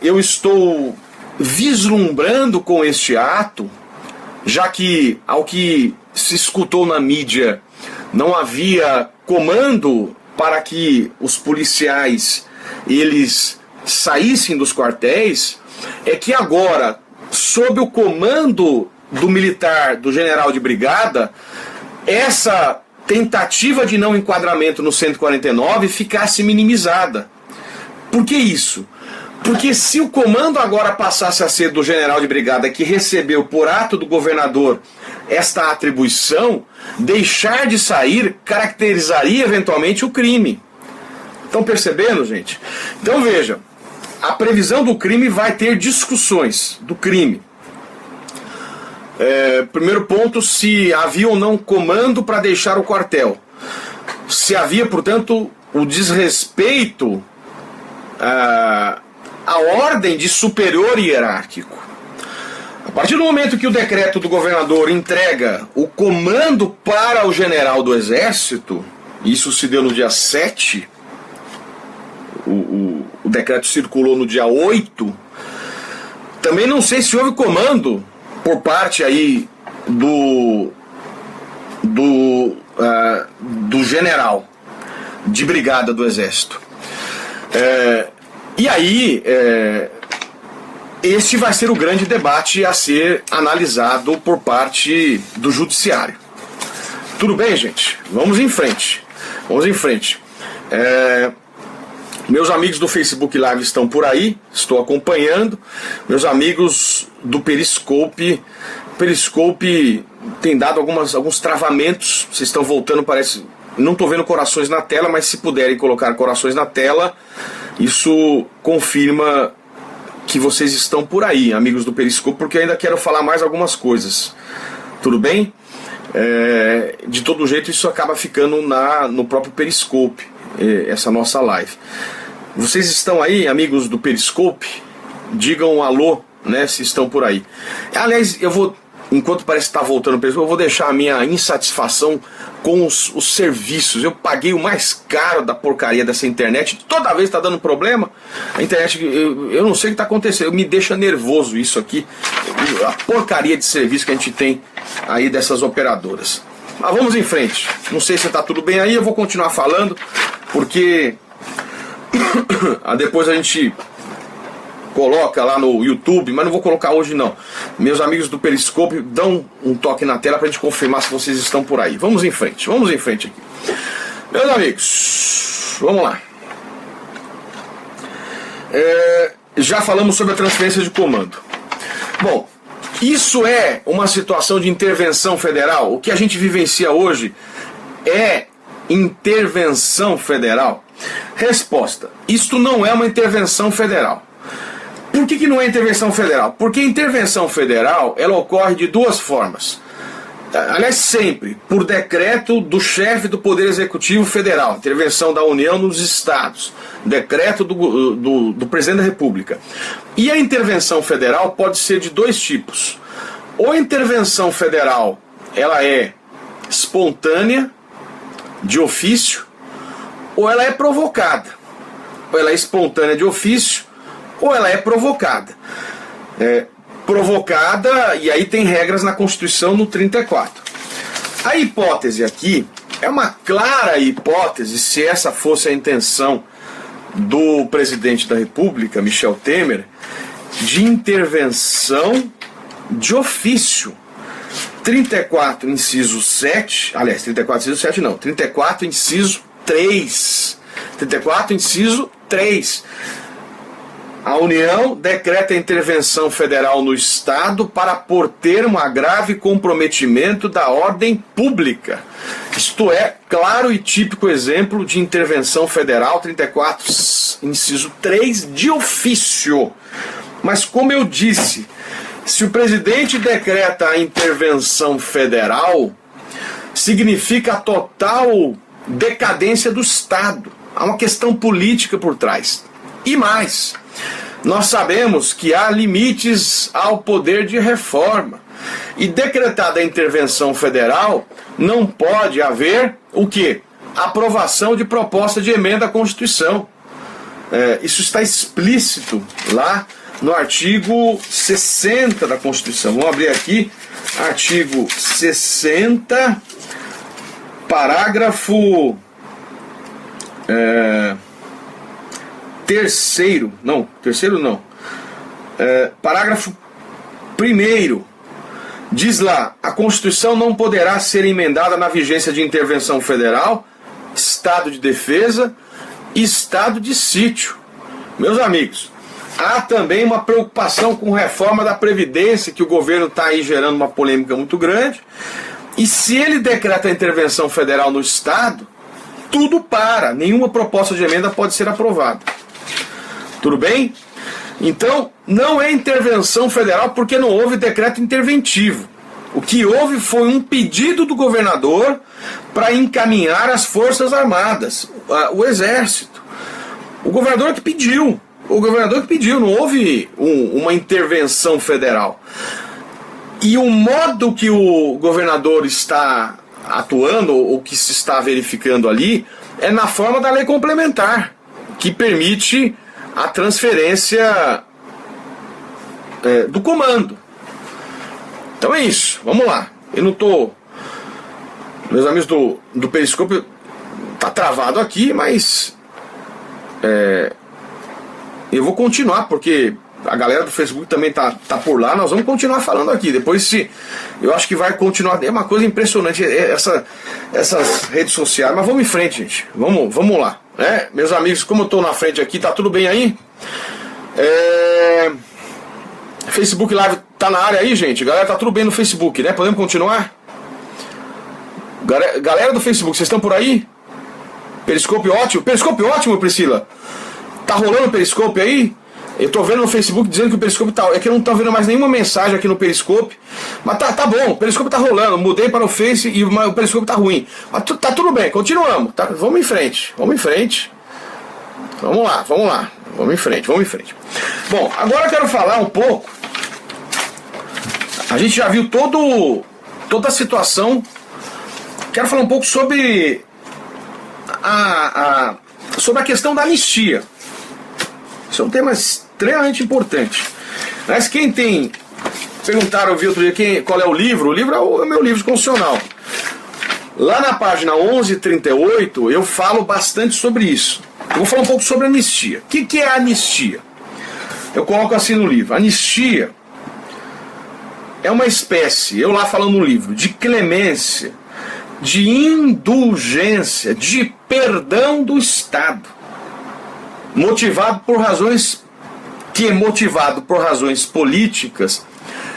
eu estou vislumbrando com este ato, já que, ao que se escutou na mídia, não havia comando para que os policiais eles saíssem dos quartéis, é que agora, sob o comando do militar, do general de brigada, essa tentativa de não enquadramento no 149 ficasse minimizada. Por que isso? Porque se o comando agora passasse a ser do general de brigada que recebeu por ato do governador esta atribuição, deixar de sair caracterizaria eventualmente o crime. Estão percebendo, gente? Então veja, a previsão do crime vai ter discussões do crime. Primeiro ponto, se havia ou não comando para deixar o quartel. Se havia, portanto, o desrespeito à ordem de superior hierárquico. A partir do momento que o decreto do governador entrega o comando para o general do Exército, isso se deu no dia 7, o decreto circulou no dia 8, também não sei se houve comando por parte aí do general de brigada do Exército. E aí, este vai ser o grande debate a ser analisado por parte do judiciário. Tudo bem, gente? Vamos em frente. Vamos em frente. Meus amigos do Facebook Live estão por aí, estou acompanhando. Meus amigos do Periscope tem dado alguns travamentos. Vocês estão voltando, parece. Não estou vendo corações na tela, mas se puderem colocar corações na tela, isso confirma que vocês estão por aí, amigos do Periscope, porque eu ainda quero falar mais algumas coisas. Tudo bem? De todo jeito, isso acaba ficando no próprio Periscope, essa nossa live. Vocês estão aí, amigos do Periscope? Digam um alô, né, se estão por aí. Aliás, eu vou, enquanto parece que está voltando o Periscope, eu vou deixar a minha insatisfação com os serviços. Eu paguei o mais caro da porcaria dessa internet, toda vez está dando problema. A internet, eu não sei o que está acontecendo, me deixa nervoso isso aqui, a porcaria de serviço que a gente tem aí dessas operadoras. Mas vamos em frente. Não sei se está tudo bem aí, eu vou continuar falando, porque depois a gente coloca lá no YouTube, mas não vou colocar hoje não. Meus amigos do Periscope, dão um toque na tela pra gente confirmar se vocês estão por aí. Vamos em frente aqui. Meus amigos, vamos lá. Já falamos sobre a transferência de comando. Bom, isso é uma situação de intervenção federal? O que a gente vivencia hoje é intervenção federal? Resposta: isto não é uma intervenção federal. Por que não é intervenção federal? Porque a intervenção federal, ela ocorre de duas formas. Aliás, sempre, por decreto do chefe do Poder Executivo Federal, intervenção da União nos estados, decreto do Presidente da República. E a intervenção federal pode ser de dois tipos. Ou a intervenção federal, ela é espontânea, de ofício, ou ela é provocada. Ou ela é espontânea de ofício, ou ela é provocada. Provocada, e aí tem regras na Constituição no 34. A hipótese aqui é uma clara hipótese, se essa fosse a intenção do presidente da República, Michel Temer, de intervenção de ofício. 34, inciso 7, aliás, 34, inciso 7 não, 34, inciso 3. 34, inciso 3. A União decreta a intervenção federal no Estado para pôr termo a grave comprometimento da ordem pública. Isto é, claro e típico exemplo de intervenção federal, 34, inciso 3, de ofício. Mas como eu disse, se o presidente decreta a intervenção federal, significa a total decadência do Estado. Há uma questão política por trás. E mais, nós sabemos que há limites ao poder de reforma. E decretada a intervenção federal, não pode haver o quê? Aprovação de proposta de emenda à Constituição. Isso está explícito lá no artigo 60 da Constituição. Vamos abrir aqui, artigo 60, parágrafo terceiro não, parágrafo 1º, diz lá: a Constituição não poderá ser emendada na vigência de intervenção federal, estado de defesa e estado de sítio. Meus amigos, há também uma preocupação com reforma da Previdência, que o governo está aí gerando uma polêmica muito grande. E se ele decreta a intervenção federal no Estado, tudo para, nenhuma proposta de emenda pode ser aprovada. Tudo bem? Então, não é intervenção federal porque não houve decreto interventivo. O que houve foi um pedido do governador para encaminhar as Forças Armadas, o Exército. O governador que pediu. Não houve uma intervenção federal. E o modo que o governador está atuando, ou que se está verificando ali, é na forma da lei complementar, que permite a transferência do comando. Então é isso, vamos lá. Eu não estou... Meus amigos do Periscópio, tá travado aqui, mas... eu vou continuar, porque a galera do Facebook também tá por lá. Nós vamos continuar falando aqui. Depois, eu acho que vai continuar. É uma coisa impressionante essas redes sociais. Mas vamos em frente, gente. Vamos lá. Meus amigos, como eu estou na frente aqui, tá tudo bem aí? Facebook Live tá na área aí, gente. Galera, tá tudo bem no Facebook, né? Podemos continuar? Galera do Facebook, vocês estão por aí? Periscópio ótimo. Periscópio ótimo, Priscila. Tá rolando o Periscópio aí? Eu tô vendo no Facebook dizendo que o Periscópio tá... É que eu não tô vendo mais nenhuma mensagem aqui no Periscópio. Mas tá bom, o Periscópio tá rolando. Mudei para o Face e o Periscópio tá ruim. Mas tá tudo bem, continuamos. Tá? Vamos em frente. Vamos lá. Vamos em frente. Bom, agora eu quero falar um pouco. A gente já viu toda a situação. Quero falar um pouco sobre sobre a questão da anistia. Isso é um tema extremamente importante. Mas quem tem... Perguntaram, eu vi outro dia qual é o livro. O livro é o meu livro constitucional. Lá na página 1138 eu falo bastante sobre isso. Eu vou falar um pouco sobre anistia. O que é anistia? Eu coloco assim no livro. Anistia é uma espécie, eu lá falando no livro, de clemência, de indulgência, de perdão do Estado, motivado por razões políticas,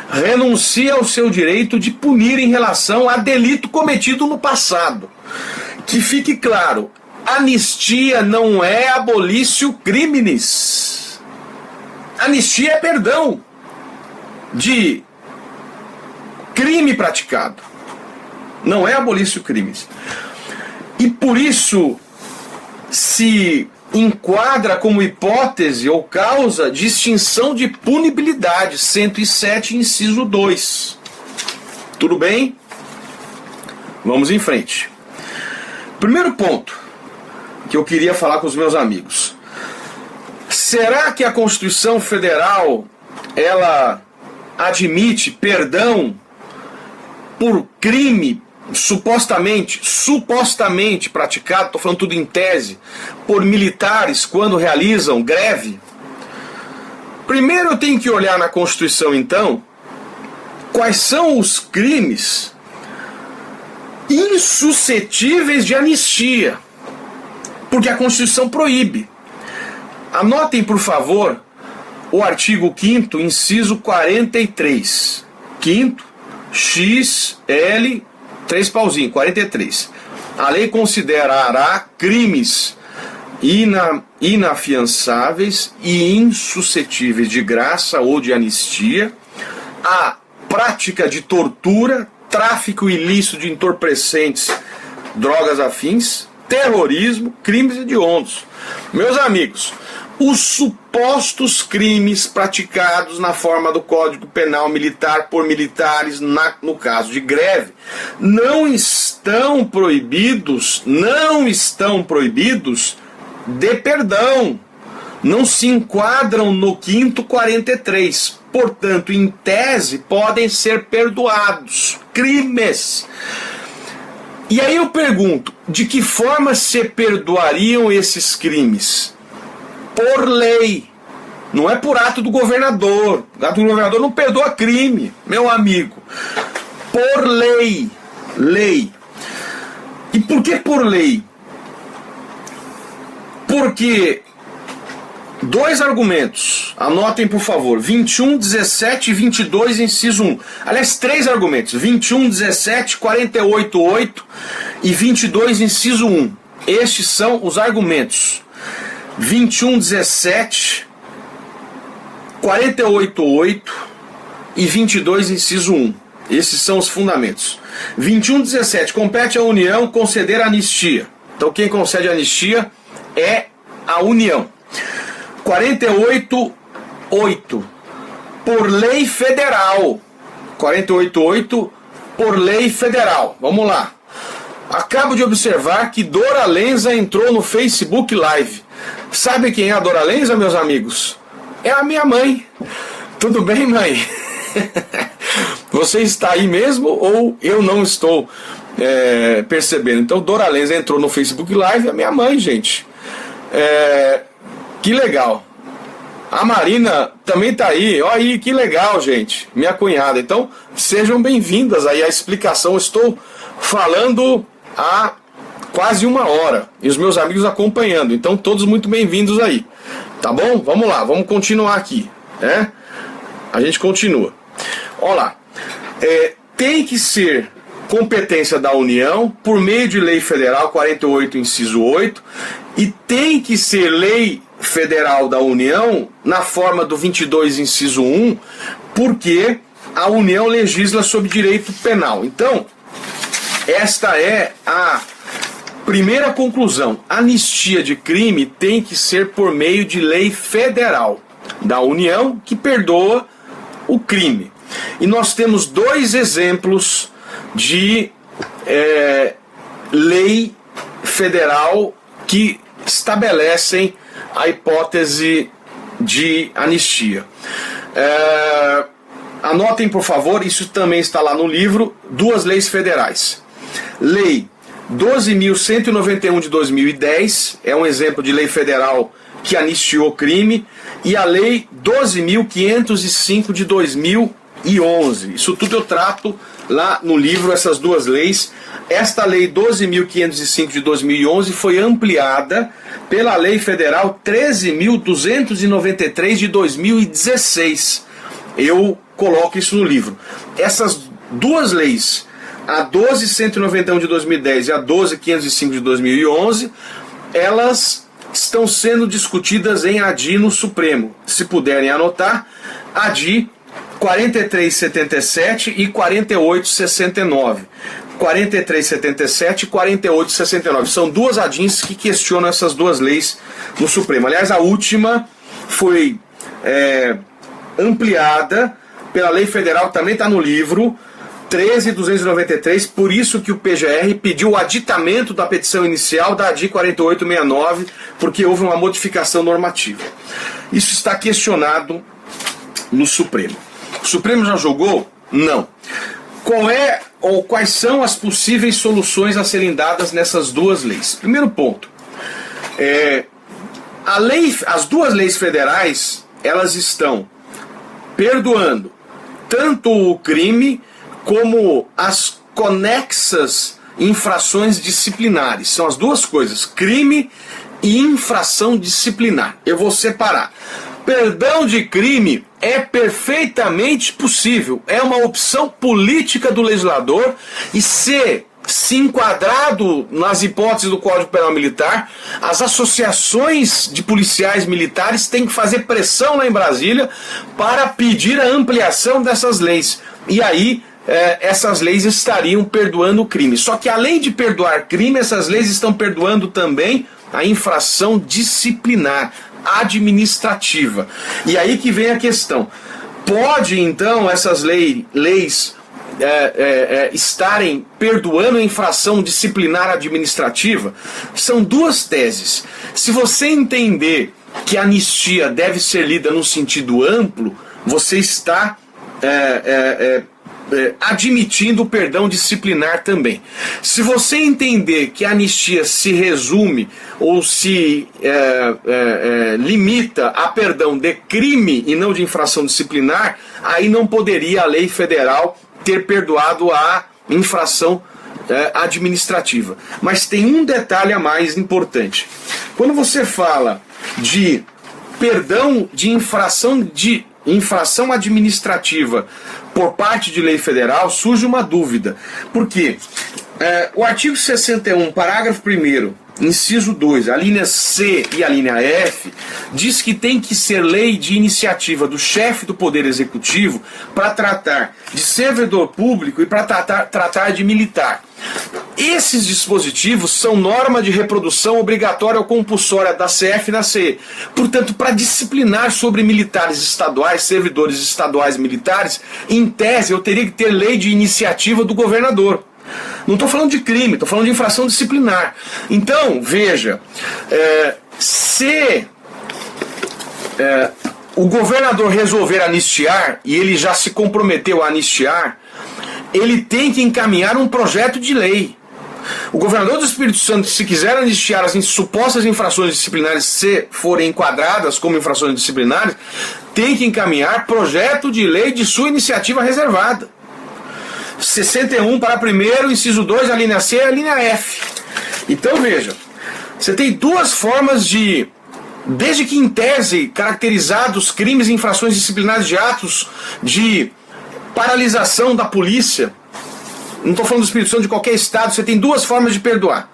renuncia ao seu direito de punir em relação a delito cometido no passado. Que fique claro, anistia não é abolício criminis. Anistia é perdão de crime praticado. Não é abolício crimes. E por isso se enquadra como hipótese ou causa de extinção de punibilidade, 107, inciso 2. Tudo bem? Vamos em frente. Primeiro ponto que eu queria falar com os meus amigos. Será que a Constituição Federal ela admite perdão por crime supostamente praticado, estou falando tudo em tese, por militares quando realizam greve? Primeiro eu tenho que olhar na Constituição, então, quais são os crimes insuscetíveis de anistia, porque a Constituição proíbe. Anotem, por favor, o artigo 5º, inciso 43. 5º, X, L, 3 pauzinho, 43. A lei considerará crimes inafiançáveis e insuscetíveis de graça ou de anistia a prática de tortura, tráfico ilícito de entorpecentes, drogas afins, terrorismo, crimes hediondos. Meus amigos, os supostos crimes praticados na forma do Código Penal Militar por militares no caso de greve não estão proibidos de perdão, não se enquadram no 5º 43, portanto, em tese, podem ser perdoados crimes. E aí eu pergunto, de que forma se perdoariam esses crimes? Por lei, não é por ato do governador. O ato do governador não perdoa crime, meu amigo. Por lei. E por que por lei? Porque dois argumentos, anotem por favor, 21, 17 e 22, inciso 1. Aliás, três argumentos, 21, 17, 48, 8 e 22, inciso 1. Estes são os argumentos. 21, 17, 48, 8 e 22, inciso 1. Esses são os fundamentos. 21, 17. Compete à União conceder anistia. Então quem concede anistia é a União. 48, 8. Por lei federal. 48, 8. Por lei federal. Vamos lá. Acabo de observar que Dora Lenza entrou no Facebook Live. Sabe quem é a Dora Lenza, meus amigos? É a minha mãe. Tudo bem, mãe? Você está aí mesmo ou eu não estou percebendo? Então Dora Lenza entrou no Facebook Live, a minha mãe, gente. Que legal. A Marina também está aí. Olha aí, que legal, gente. Minha cunhada. Então sejam bem-vindas aí à explicação. Eu estou falando há quase uma hora e os meus amigos acompanhando. Então todos muito bem-vindos aí. Tá bom? Vamos lá, vamos continuar aqui. A gente continua. Olha lá. Tem que ser competência da União por meio de lei federal 48, inciso 8, e tem que ser lei federal da União na forma do 22, inciso 1, porque a União legisla sobre direito penal. Então, esta é a primeira conclusão. Anistia de crime tem que ser por meio de lei federal da União que perdoa o crime. E nós temos dois exemplos de lei federal que estabelecem a hipótese de anistia. Anotem, por favor, isso também está lá no livro, duas leis federais. Lei 12.191 de 2010, é um exemplo de lei federal que anistiou crime, e a lei 12.505 de 2011. Isso tudo eu trato lá no livro, essas duas leis. Esta lei 12.505 de 2011 foi ampliada pela lei federal 13.293 de 2016. Eu coloco isso no livro. Essas duas leis, a 12.191 de 2010 e a 12.505 de 2011, elas estão sendo discutidas em ADI no Supremo. Se puderem anotar, ADI 4377 e 4869. 4377 e 4869. São duas ADIs que questionam essas duas leis no Supremo. Aliás, a última foi ampliada pela lei federal, que também está no livro, 13.293, por isso que o PGR pediu o aditamento da petição inicial da ADI 4869, porque houve uma modificação normativa. Isso está questionado no Supremo. O Supremo já julgou? Não. Quais são as possíveis soluções a serem dadas nessas duas leis? Primeiro ponto, as duas leis federais, elas estão perdoando tanto o crime como as conexas infrações disciplinares. São as duas coisas, crime e infração disciplinar. Eu vou separar. Perdão de crime é perfeitamente possível, é uma opção política do legislador, e se enquadrado nas hipóteses do Código Penal Militar, as associações de policiais militares têm que fazer pressão lá em Brasília para pedir a ampliação dessas leis. E aí essas leis estariam perdoando o crime. Só que além de perdoar crime, essas leis estão perdoando também a infração disciplinar, administrativa. E aí que vem a questão. Pode então essas leis estarem perdoando a infração disciplinar administrativa? São duas teses. Se você entender que a anistia deve ser lida num sentido amplo, você está admitindo o perdão disciplinar também. Se você entender que a anistia se resume ou se limita a perdão de crime e não de infração disciplinar, aí não poderia a lei federal ter perdoado a infração administrativa. Mas tem um detalhe a mais importante. Quando você fala de perdão de infração administrativa por parte de lei federal, surge uma dúvida. Por quê? O artigo 61, parágrafo 1º, inciso 2, a linha C e a linha F, diz que tem que ser lei de iniciativa do chefe do Poder Executivo para tratar de servidor público e para tratar de militar. Esses dispositivos são norma de reprodução obrigatória ou compulsória da CF e da CE. Portanto, para disciplinar sobre militares estaduais, servidores estaduais militares, em tese eu teria que ter lei de iniciativa do governador. Não estou falando de crime, estou falando de infração disciplinar. Então, veja, se o governador resolver anistiar, e ele já se comprometeu a anistiar, ele tem que encaminhar um projeto de lei. O governador do Espírito Santo, se quiser anistiar as supostas infrações disciplinares, se forem enquadradas como infrações disciplinares, tem que encaminhar projeto de lei de sua iniciativa reservada. 61 para primeiro, inciso 2, a linha C e a linha F. Então veja, você tem duas formas de, desde que em tese caracterizados crimes e infrações disciplinares de atos de paralisação da polícia, não estou falando do Espírito Santo, de qualquer estado, você tem duas formas de perdoar.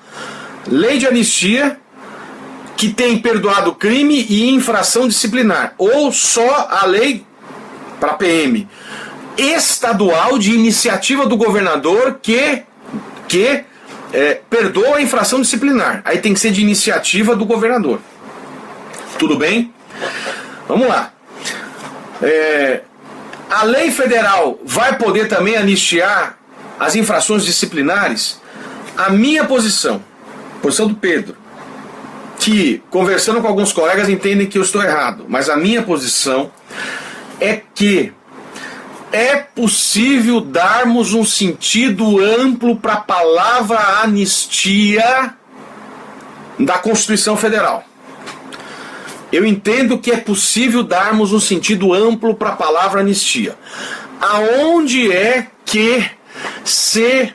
Lei de anistia, que tem perdoado crime e infração disciplinar, ou só a lei para PM estadual de iniciativa do governador que perdoa a infração disciplinar. Aí tem que ser de iniciativa do governador. Tudo bem? Vamos lá. A lei federal vai poder também anistiar as infrações disciplinares? A minha posição do Pedro, que conversando com alguns colegas entendem que eu estou errado, mas a minha posição é que é possível darmos um sentido amplo para a palavra anistia da Constituição Federal. Eu entendo que é possível darmos um sentido amplo para a palavra anistia. Aonde é que se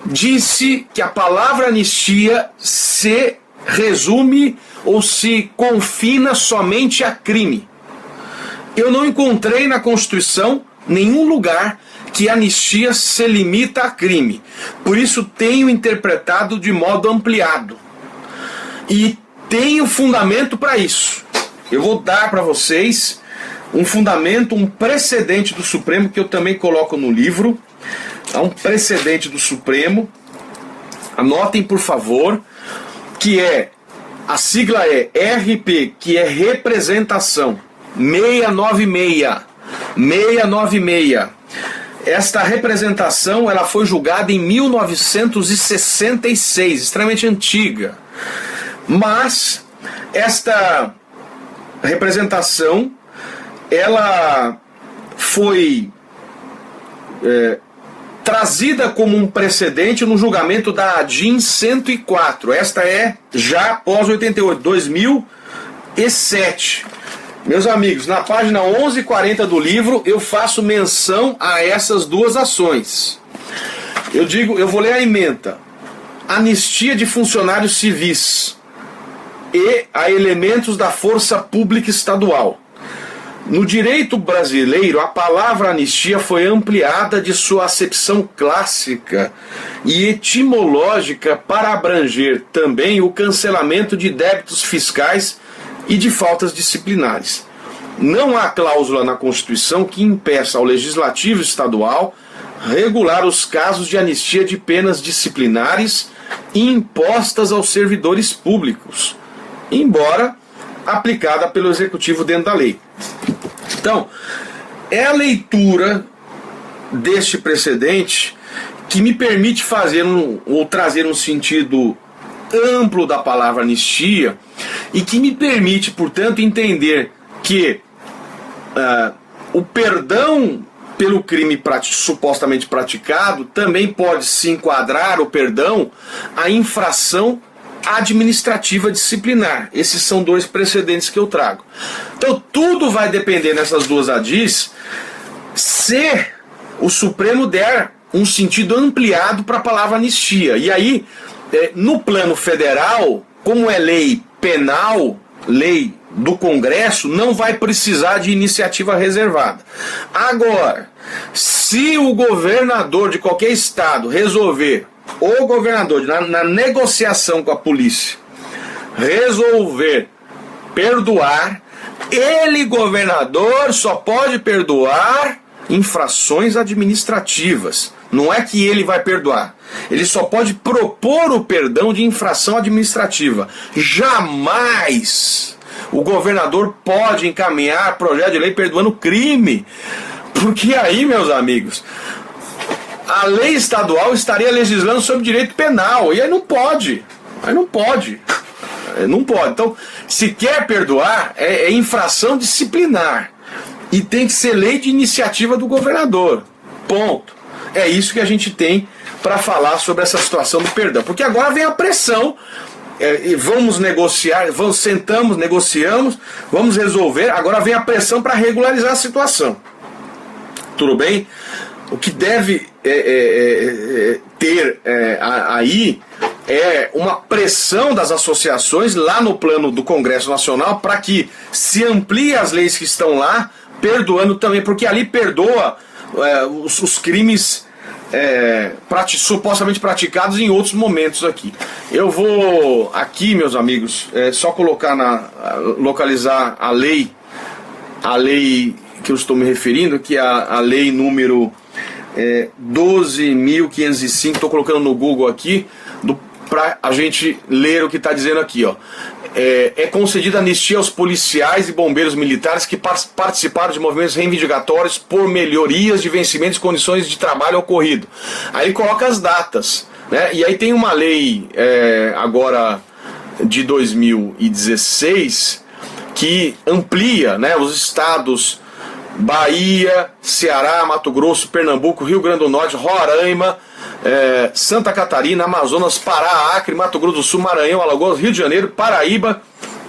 disse que a palavra anistia se resume ou se confina somente a crime? Eu não encontrei na Constituição nenhum lugar que a anistia se limita a crime. Por isso tenho interpretado de modo ampliado. E tenho fundamento para isso. Eu vou dar para vocês um fundamento, um precedente do Supremo, que eu também coloco no livro. Há um precedente do Supremo. Anotem, por favor, que a sigla é RP, que é representação 696. 696. Esta representação ela foi julgada em 1966, extremamente antiga. Mas esta representação ela foi trazida como um precedente no julgamento da ADIM 104. Esta é já após 88, 2007. Meus amigos, na página 1140 do livro eu faço menção a essas duas ações. Eu vou ler a ementa: anistia de funcionários civis e a elementos da força pública estadual. No direito brasileiro, a palavra anistia foi ampliada de sua acepção clássica e etimológica para abranger também o cancelamento de débitos fiscais e de faltas disciplinares. Não há cláusula na Constituição que impeça ao Legislativo Estadual regular os casos de anistia de penas disciplinares impostas aos servidores públicos, embora aplicada pelo Executivo dentro da lei. Então, é a leitura deste precedente que me permite trazer um sentido amplo da palavra anistia e que me permite, portanto, entender que o perdão pelo crime supostamente praticado também pode se enquadrar, o perdão, a infração administrativa disciplinar. Esses são dois precedentes que eu trago. Então tudo vai depender nessas duas ADIs se o Supremo der um sentido ampliado para a palavra anistia. E aí, no plano federal, como é lei penal, lei do Congresso não vai precisar de iniciativa reservada. Agora, se o governador de qualquer estado resolver, o governador na negociação com a polícia, resolver perdoar, ele, governador, só pode perdoar infrações administrativas. Não é que ele vai perdoar. Ele só pode propor o perdão de infração administrativa. Jamais o governador pode encaminhar projeto de lei perdoando crime. Porque aí, meus amigos, a lei estadual estaria legislando sobre direito penal. E aí não pode. Não pode. Então, se quer perdoar, é infração disciplinar. E tem que ser lei de iniciativa do governador. Ponto. É isso que a gente tem para falar sobre essa situação do perdão. Porque agora vem a pressão, e vamos negociar, sentamos, negociamos, vamos resolver, agora vem a pressão para regularizar a situação. Tudo bem? O que deve ter aí é uma pressão das associações lá no plano do Congresso Nacional para que se amplie as leis que estão lá, perdoando também, porque ali perdoa os crimes supostamente praticados em outros momentos aqui. Eu vou aqui, meus amigos, só colocar localizar a lei que eu estou me referindo, que é a lei número 12.505, estou colocando no Google aqui, para a gente ler o que está dizendo aqui, ó. É concedida anistia aos policiais e bombeiros militares que participaram de movimentos reivindicatórios por melhorias de vencimentos e condições de trabalho ocorrido. Aí coloca as datas, né? E aí tem uma lei agora de 2016 que amplia, né, os estados Bahia, Ceará, Mato Grosso, Pernambuco, Rio Grande do Norte, Roraima, Santa Catarina, Amazonas, Pará, Acre, Mato Grosso do Sul, Maranhão, Alagoas, Rio de Janeiro, Paraíba,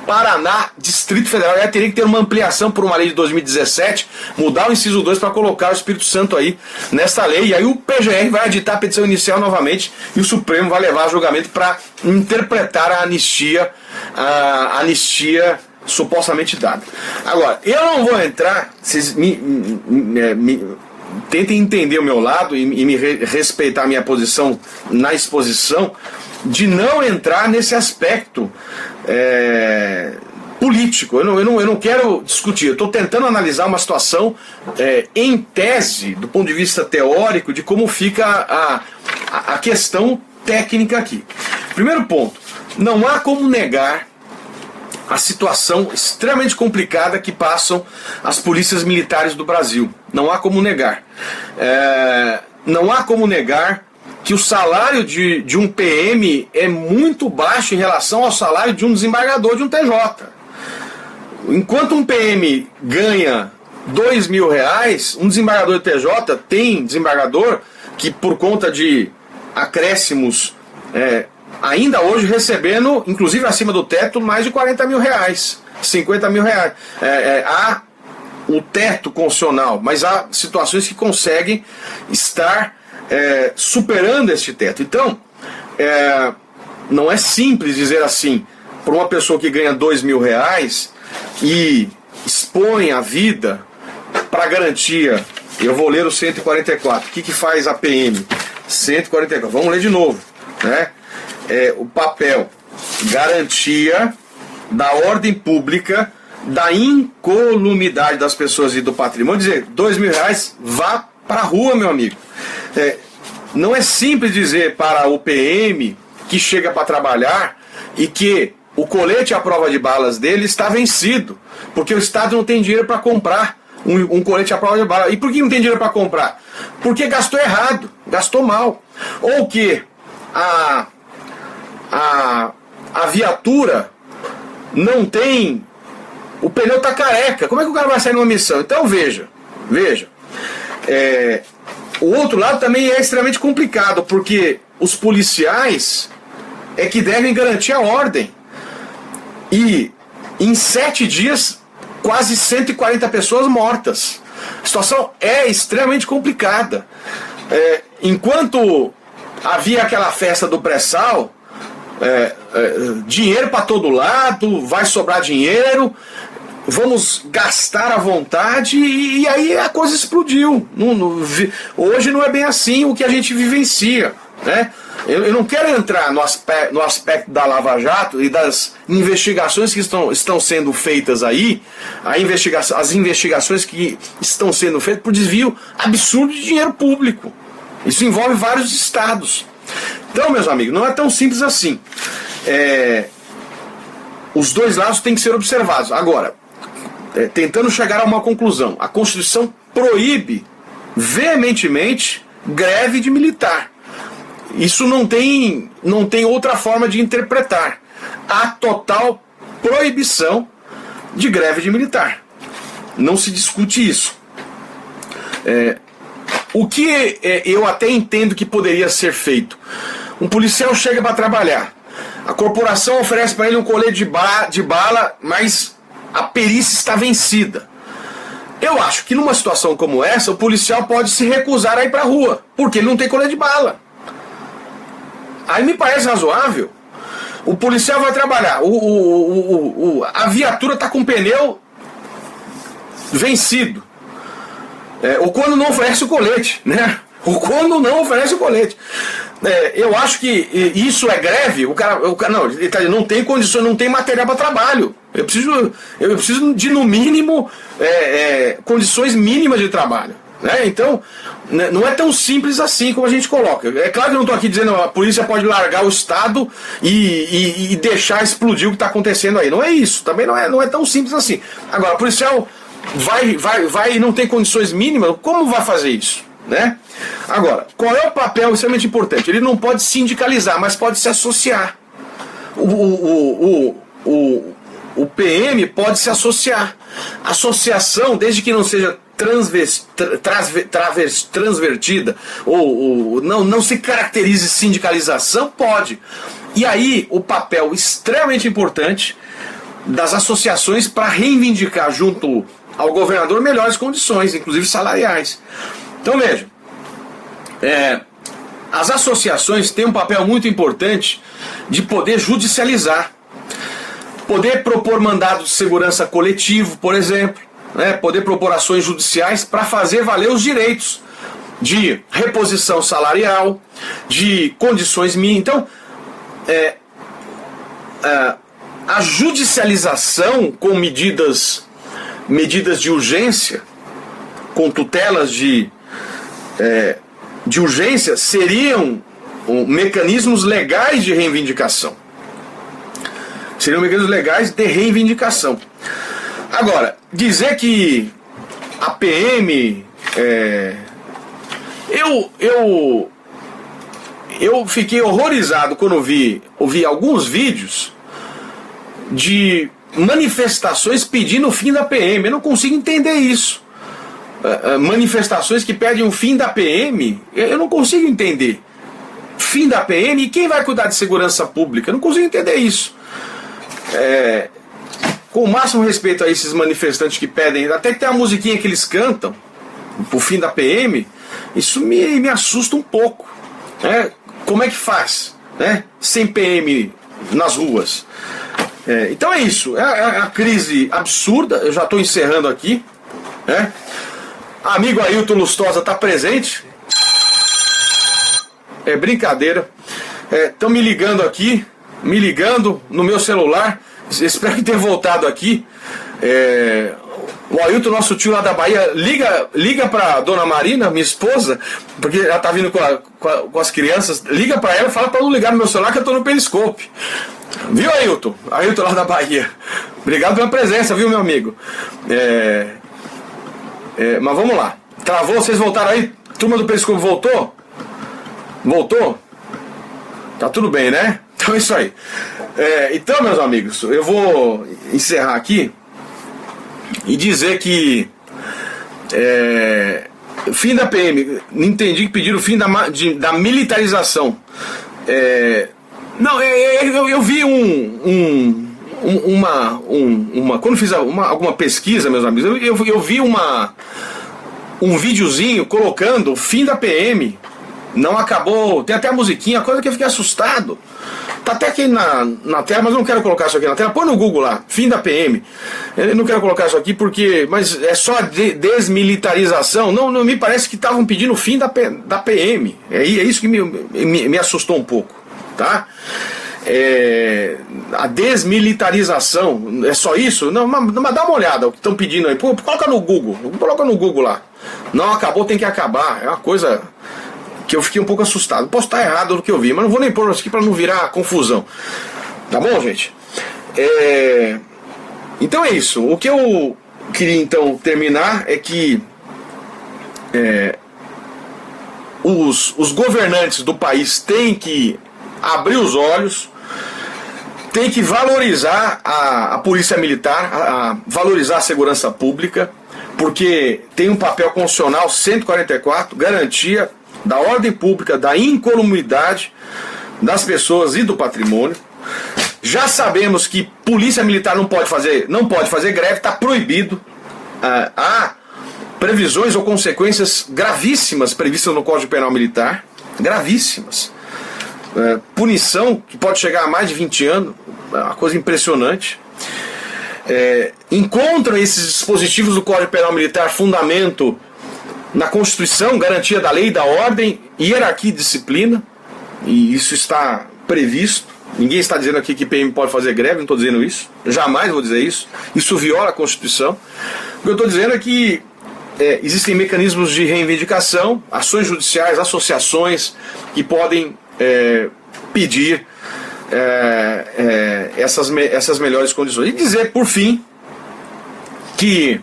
Paraná, Distrito Federal. Aí teria que ter uma ampliação por uma lei de 2017, mudar o inciso 2 para colocar o Espírito Santo aí nesta lei. E aí o PGR vai editar a petição inicial novamente e o Supremo vai levar a julgamento para interpretar a anistia supostamente dada. Agora, eu não vou entrar, vocês tentem entender o meu lado e me respeitar a minha posição na exposição, de não entrar nesse aspecto político. Eu não quero discutir, eu estou tentando analisar uma situação em tese, do ponto de vista teórico, de como fica a questão técnica aqui. Primeiro ponto, não há como negar a situação extremamente complicada que passam as polícias militares do Brasil. Não há como negar. Não há como negar que o salário de um PM é muito baixo em relação ao salário de um desembargador de um TJ. Enquanto um PM ganha R$2.000, um desembargador de TJ tem desembargador que, por conta de acréscimos, ainda hoje recebendo, inclusive acima do teto, mais de R$40.000, R$50.000. Há o teto constitucional, mas há situações que conseguem estar superando este teto. Então, não é simples dizer assim, para uma pessoa que ganha R$2.000 e expõe a vida para garantia. Eu vou ler o 144. O que faz a PM? 144. Vamos ler de novo, né? O papel, garantia da ordem pública, da incolumidade das pessoas e do patrimônio. Dizer, R$2.000, vá para a rua, meu amigo. Não é simples dizer para o PM que chega para trabalhar e que o colete à prova de balas dele está vencido, porque o Estado não tem dinheiro para comprar um colete à prova de balas. E por que não tem dinheiro para comprar? Porque gastou errado, gastou mal. Ou que a viatura não tem, o pneu está careca. Como é que o cara vai sair numa missão? Então veja, o outro lado também é extremamente complicado, porque os policiais é que devem garantir a ordem, e em 7 dias quase 140 pessoas mortas. A situação é extremamente complicada. Enquanto havia aquela festa do pré-sal, dinheiro para todo lado, vai sobrar dinheiro, vamos gastar à vontade, e aí a coisa explodiu. Hoje não é bem assim o que a gente vivencia, né? Eu não quero entrar no aspecto da Lava Jato e das investigações que estão sendo feitas aí, as investigações que estão sendo feitas por desvio absurdo de dinheiro público. Isso envolve vários estados. Então, meus amigos, não é tão simples assim. Os dois lados têm que ser observados. Agora, tentando chegar a uma conclusão, a Constituição proíbe veementemente greve de militar. Isso não tem outra forma de interpretar. Há total proibição de greve de militar. Não se discute isso. O que eu até entendo que poderia ser feito? Um policial chega para trabalhar, a corporação oferece para ele um colete de bala, mas a perícia está vencida. Eu acho que numa situação como essa, o policial pode se recusar a ir para a rua, porque ele não tem colete de bala. Aí me parece razoável. O policial vai trabalhar, a viatura está com o pneu vencido. Ou quando não oferece o colete, né? Ou quando não oferece o colete. Eu acho que isso é greve. O cara não tem condições, não tem material para trabalho. Eu preciso de, no mínimo, condições mínimas de trabalho, né? Então, não é tão simples assim como a gente coloca. É claro que eu não estou aqui dizendo que a polícia pode largar o Estado e deixar explodir o que está acontecendo aí. Não é isso. Também não é tão simples assim. Agora, o policial vai e não tem condições mínimas, como vai fazer isso, né? Agora, qual é o papel extremamente importante? Ele não pode sindicalizar, mas pode se associar. O PM pode se associar. Associação, desde que não seja transvertida ou não se caracterize sindicalização, pode. E aí o papel extremamente importante das associações para reivindicar junto ao governador melhores condições, inclusive salariais. Então veja, as associações têm um papel muito importante de poder judicializar, poder propor mandados de segurança coletivo, por exemplo, né, poder propor ações judiciais para fazer valer os direitos de reposição salarial, de condições mínimas. Então, a judicialização com medidas de urgência, com tutelas de urgência, seriam mecanismos legais de reivindicação. Seriam mecanismos legais de reivindicação. Agora, dizer que a PM... Eu fiquei horrorizado quando ouvi alguns vídeos de manifestações pedindo o fim da PM. Eu não consigo entender isso. Manifestações que pedem o fim da PM, eu não consigo entender. Fim da PM, e quem vai cuidar de segurança pública? Eu não consigo entender isso. Com o máximo respeito a esses manifestantes que pedem, até que tem a musiquinha que eles cantam, o fim da PM, isso me assusta um pouco. Como é que faz, né? Sem PM nas ruas? Então é isso, é a crise absurda. Eu já estou encerrando aqui, né? Amigo Ailton Lustosa está presente. É brincadeira. Estão me ligando aqui, no meu celular. Espero que tenha voltado aqui. O Ailton, nosso tio lá da Bahia, liga pra Dona Marina, minha esposa, porque ela tá vindo com as crianças. Liga pra ela e fala pra não ligar no meu celular que eu tô no Periscope. Viu, Ailton? Ailton lá da Bahia. Obrigado pela presença, viu, meu amigo? Mas vamos lá. Travou, vocês voltaram aí? Turma do Periscope voltou? Voltou? Tá tudo bem, né? Então é isso aí. Então, meus amigos, eu vou encerrar aqui e dizer que fim da PM, entendi que pediram o fim da militarização. Eu vi quando fiz alguma pesquisa, meus amigos, eu vi um videozinho colocando o fim da PM. Não acabou, tem até a musiquinha, coisa que eu fiquei assustado. Tá até aqui na tela, mas eu não quero colocar isso aqui na tela. Põe no Google lá, fim da PM. Eu não quero colocar isso aqui porque... Mas é só desmilitarização. Não me parece que estavam pedindo o fim da PM. É isso que me assustou um pouco, tá? A desmilitarização, é só isso? Não, mas dá uma olhada o que estão pedindo aí. Pô, coloca no Google lá. Não acabou, tem que acabar. É uma coisa que eu fiquei um pouco assustado. Posso estar errado no que eu vi, mas não vou nem pôr isso aqui para não virar confusão. Tá bom, gente? Então é isso. O que eu queria então terminar é que os governantes do país têm que abrir os olhos, tem que valorizar a polícia militar, valorizar a segurança pública, porque tem um papel constitucional 144, garantia da ordem pública, da incolumidade das pessoas e do patrimônio. Já sabemos que polícia militar não pode fazer greve, está proibido. Há previsões ou consequências gravíssimas previstas no Código Penal Militar, gravíssimas. Punição que pode chegar a mais de 20 anos, uma coisa impressionante. Encontram esses dispositivos do Código Penal Militar fundamento na Constituição, garantia da lei e da ordem, hierarquia e disciplina, e isso está previsto. Ninguém está dizendo aqui que PM pode fazer greve, não estou dizendo isso, jamais vou dizer isso. Isso viola a Constituição. O que eu estou dizendo é que existem mecanismos de reivindicação, ações judiciais, associações que podem pedir essas melhores condições. E dizer, por fim, que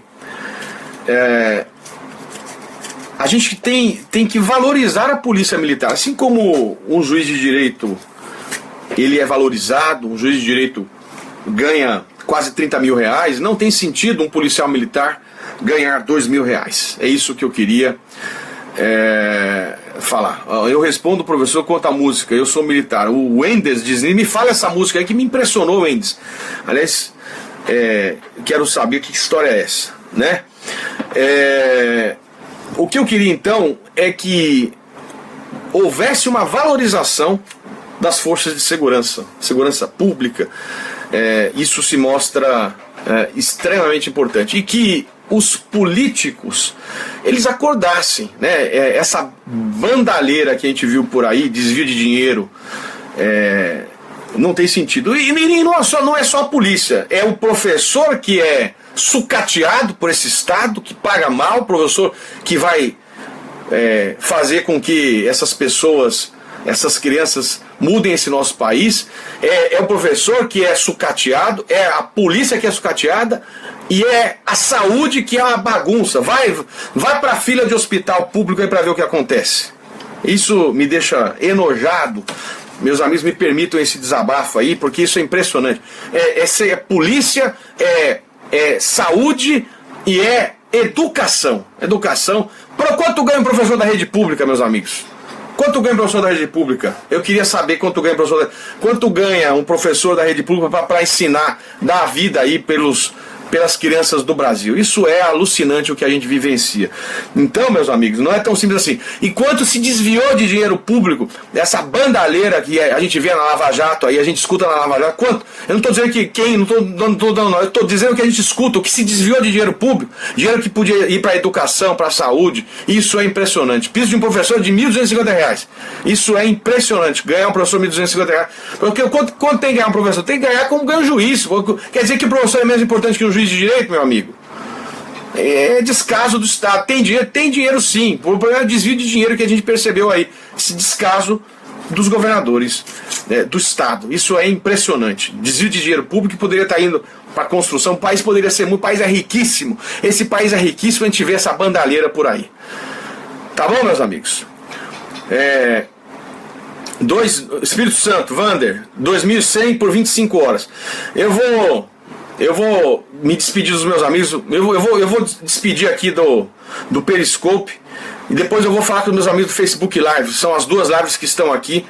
a gente tem que valorizar a polícia militar. Assim como um juiz de direito ele é valorizado, um juiz de direito ganha quase 30 mil reais, não tem sentido um policial militar ganhar 2 mil reais. É isso que eu queria falar. Eu respondo, professor, quanto à música. Eu sou militar. O Wendes diz, me fala essa música aí que me impressionou, Wendes. Aliás, quero saber que história é essa, né? O que eu queria então é que houvesse uma valorização das forças de segurança pública. Isso se mostra extremamente importante, e que os políticos eles acordassem, né? Essa bandalheira que a gente viu por aí, desvio de dinheiro, não tem sentido. E não é só a polícia, é o professor que é sucateado por esse Estado, que paga mal, o professor que vai fazer com que essas pessoas, essas crianças mudem esse nosso país. É o professor que é sucateado, é a polícia que é sucateada, e é a saúde que é uma bagunça. Vai para a fila de hospital público aí para ver o que acontece. Isso me deixa enojado. Meus amigos, me permitam esse desabafo aí, porque isso é impressionante. É polícia, saúde e é educação. Quanto ganha um professor da rede pública, meus amigos? Quanto ganha um professor da rede pública? Eu queria saber quanto ganha um professor da rede pública para ensinar, dar a vida aí pelas crianças do Brasil. Isso é alucinante o que a gente vivencia. Então, meus amigos, não é tão simples assim. E quanto se desviou de dinheiro público, essa bandalheira que a gente vê na Lava Jato, aí a gente escuta na Lava Jato, quanto? Eu não estou dizendo que quem, não estou dando não, eu estou dizendo que a gente escuta, o que se desviou de dinheiro público, dinheiro que podia ir para a educação, para a saúde. Isso é impressionante. Piso de um professor de R$ 1.250. Isso é impressionante, ganhar um professor R$ 1.250. Porque quanto tem que ganhar um professor? Tem que ganhar como ganha um juiz. Quer dizer que o professor é menos importante que um juiz de direito, meu amigo? É descaso do Estado. Tem dinheiro sim. O problema é o desvio de dinheiro que a gente percebeu aí. Esse descaso dos governadores do Estado. Isso é impressionante. Desvio de dinheiro público que poderia estar indo para a construção. O país poderia ser muito. O país é riquíssimo. Esse país é riquíssimo. A gente vê essa bandalheira por aí. Tá bom, meus amigos? Espírito Santo, Vander, 2.100 por 25 horas. Eu vou me despedir dos meus amigos. Eu vou despedir aqui do Periscope. E depois eu vou falar com os meus amigos do Facebook Live. São as duas lives que estão aqui.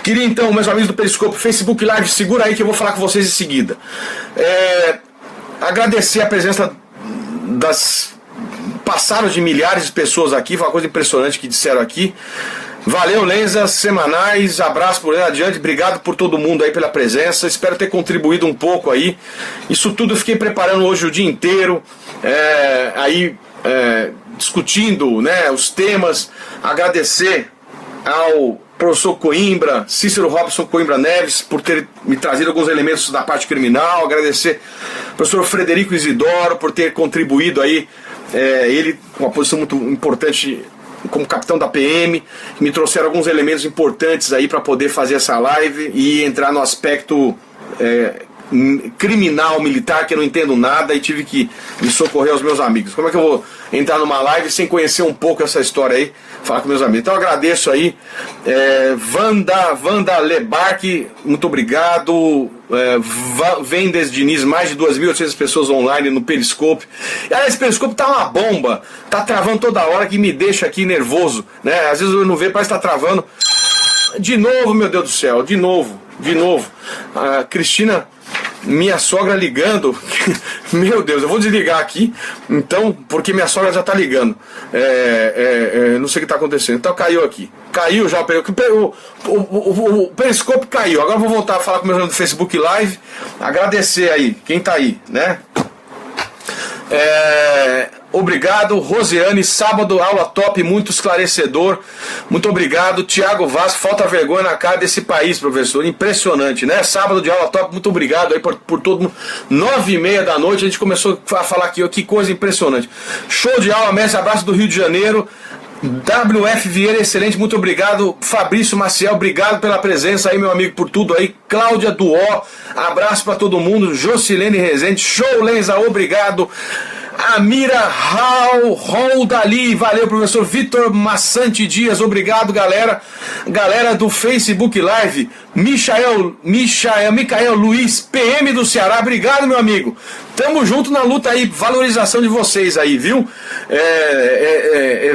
Queria então, meus amigos do Periscope, Facebook Live, segura aí que eu vou falar com vocês em seguida. Agradecer a presença passaram de milhares de pessoas aqui. Foi uma coisa impressionante que disseram aqui. Valeu, Lenza, semanais, abraço por aí adiante, obrigado por todo mundo aí pela presença, espero ter contribuído um pouco aí. Isso tudo eu fiquei preparando hoje o dia inteiro, discutindo, né, os temas. Agradecer ao professor Coimbra, Cícero Robson Coimbra Neves, por ter me trazido alguns elementos da parte criminal. Agradecer ao professor Frederico Isidoro por ter contribuído aí, ele com uma posição muito importante como capitão da PM, me trouxeram alguns elementos importantes aí para poder fazer essa live e entrar no aspecto criminal, militar, que eu não entendo nada e tive que me socorrer aos meus amigos. Como é que eu vou entrar numa live sem conhecer um pouco essa história aí, falar com meus amigos? Então eu agradeço aí, Wanda Lebarque, muito obrigado. Vendes Diniz, mais de 2.800 pessoas online no Periscope. Esse Periscope tá uma bomba, tá travando toda hora, que me deixa aqui nervoso, né? Às vezes eu não vejo, parece que tá travando. De novo, meu Deus do céu, de novo. A Cristina, minha sogra ligando. Meu Deus, eu vou desligar aqui, então, porque minha sogra já tá ligando. Não sei o que tá acontecendo. Então caiu aqui. Caiu já o Periscope caiu. Agora eu vou voltar a falar com meus amigos do Facebook Live. Agradecer aí, quem tá aí, né? Obrigado, Rosiane, sábado, aula top, muito esclarecedor. Muito obrigado, Tiago Vaz, falta vergonha na cara desse país, professor. Impressionante, né? Sábado de aula top, muito obrigado aí por todo mundo. 9h30 da noite, a gente começou a falar aqui, ó, que coisa impressionante. Show de aula, mestre, abraço do Rio de Janeiro. WF Vieira, excelente, muito obrigado. Fabrício Maciel, obrigado pela presença aí, meu amigo, por tudo aí. Cláudia Duó, abraço pra todo mundo. Jocilene Rezende, show, Lenza, obrigado. Amira Raul Dali, valeu, professor Vitor Massante Dias, obrigado, galera do Facebook Live. Michael Luiz, PM do Ceará, obrigado, meu amigo. Tamo junto na luta aí, valorização de vocês aí, viu?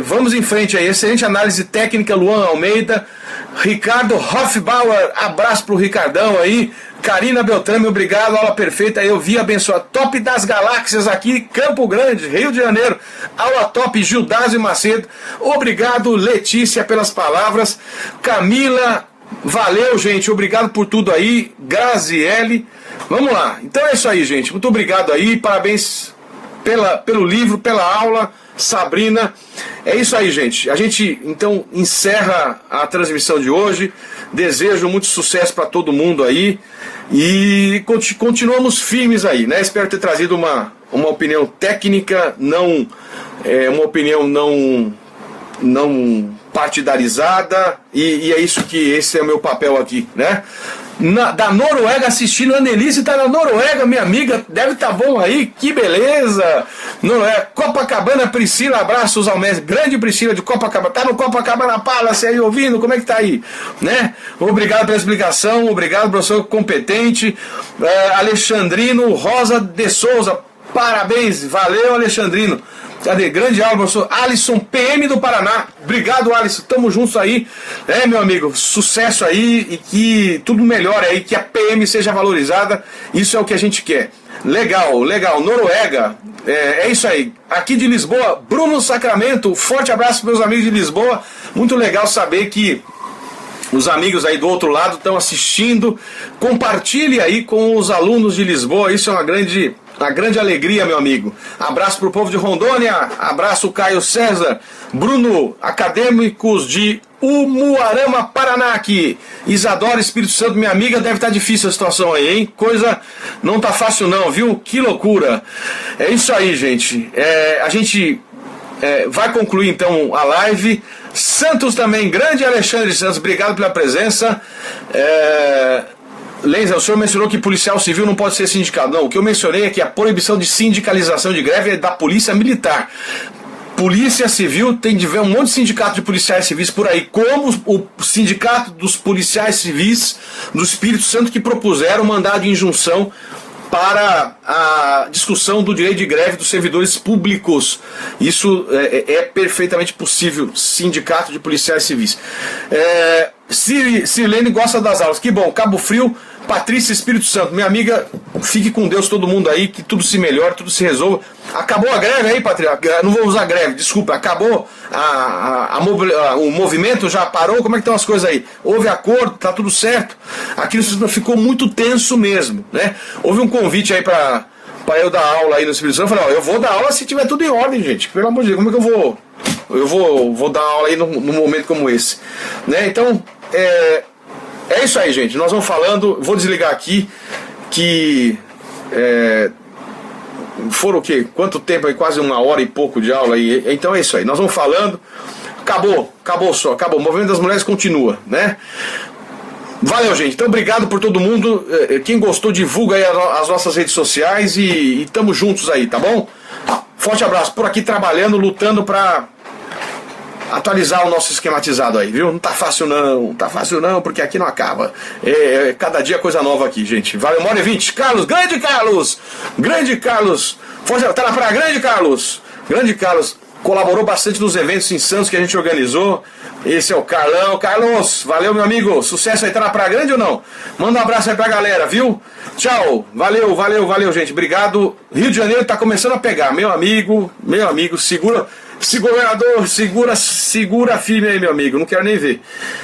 Vamos em frente aí, excelente análise técnica, Luan Almeida. Ricardo Hofbauer, abraço pro Ricardão aí. Karina Beltrame, obrigado, aula perfeita, eu vi abençoar. Top das galáxias aqui, Campo Grande, Rio de Janeiro. Aula top, Gildásio Macedo. Obrigado, Letícia, pelas palavras. Camila, valeu, gente, obrigado por tudo aí. Graziele, vamos lá. Então é isso aí, gente, muito obrigado aí, parabéns pelo livro, pela aula. Sabrina, é isso aí, gente. A gente então encerra a transmissão de hoje. Desejo muito sucesso para todo mundo aí e continuamos firmes aí, né? Espero ter trazido uma opinião técnica, não uma opinião não partidarizada, e é isso que esse é o meu papel aqui, né? Da Noruega assistindo, a Annelise tá na Noruega, minha amiga, deve tá bom aí, que beleza. Noruega, Copacabana, Priscila, abraços ao mestre, grande Priscila de Copacabana, tá no Copacabana Palace aí ouvindo, como é que tá aí, né? Obrigado pela explicação, obrigado, professor competente. Alexandrino Rosa de Souza, parabéns, valeu, Alexandrino. Cadê? Grande aula, professor Alisson, PM do Paraná. Obrigado, Alisson. Tamo juntos aí. Meu amigo, sucesso aí e que tudo melhore aí, que a PM seja valorizada. Isso é o que a gente quer. Legal. Noruega, é isso aí. Aqui de Lisboa, Bruno Sacramento. Forte abraço para meus amigos de Lisboa. Muito legal saber que os amigos aí do outro lado estão assistindo. Compartilhe aí com os alunos de Lisboa. Isso é uma grande alegria, meu amigo. Abraço pro povo de Rondônia, abraço Caio César, Bruno, acadêmicos de Umuarama, Paraná aqui. Isadora, Espírito Santo, minha amiga, deve estar difícil a situação aí, hein? Coisa não tá fácil não, viu? Que loucura. É isso aí, gente. A gente vai concluir então a live. Santos também, grande Alexandre Santos, obrigado pela presença. Lenza, o senhor mencionou que policial civil não pode ser sindicato. Não, o que eu mencionei é que a proibição de sindicalização de greve é da polícia militar. Polícia Civil tem de ver um monte de sindicato de policiais civis por aí, como o sindicato dos policiais civis do Espírito Santo, que propuseram mandado de injunção para a discussão do direito de greve dos servidores públicos. Isso é perfeitamente possível, sindicato de policiais civis. Sirlene gosta das aulas, que bom. Cabo Frio, Patrícia Espírito Santo, minha amiga, fique com Deus todo mundo aí, que tudo se melhore, tudo se resolva. Acabou a greve aí, Patrícia? Não vou usar greve, desculpa. Acabou o movimento, já parou? Como é que estão as coisas aí? Houve acordo, tá tudo certo? Aqui ficou muito tenso mesmo, né? Houve um convite aí para eu dar aula aí no Espírito Santo. Eu falei, ó, eu vou dar aula se tiver tudo em ordem, gente. Pelo amor de Deus, como é que eu vou dar aula aí num momento como esse? Né? Então, é isso aí, gente. Nós vamos falando. Vou desligar aqui. Que foram o quê? Quanto tempo aí? Quase 1 hora e pouco de aula aí. Então é isso aí. Nós vamos falando. Acabou só. Acabou. O movimento das mulheres continua, né? Valeu, gente. Então, obrigado por todo mundo. Quem gostou, divulga aí as nossas redes sociais e tamo juntos aí, tá bom? Forte abraço. Por aqui trabalhando, lutando pra atualizar o nosso esquematizado aí, viu? Não tá fácil não, porque aqui não acaba. Cada dia coisa nova aqui, gente. Valeu, 1h20. Carlos, grande Carlos. Forte, tá na praia, grande Carlos. Colaborou bastante nos eventos em Santos que a gente organizou. Esse é o Carlão. Carlos, valeu, meu amigo. Sucesso aí, tá na Praia Grande ou não? Manda um abraço aí pra galera, viu? Tchau. Valeu, gente. Obrigado. Rio de Janeiro tá começando a pegar. Meu amigo, segura, governador, segura firme aí, meu amigo. Não quero nem ver.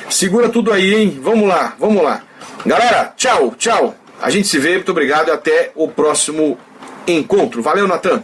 Segura tudo aí, hein? Vamos lá. Galera, tchau. A gente se vê, muito obrigado e até o próximo encontro. Valeu, Natan.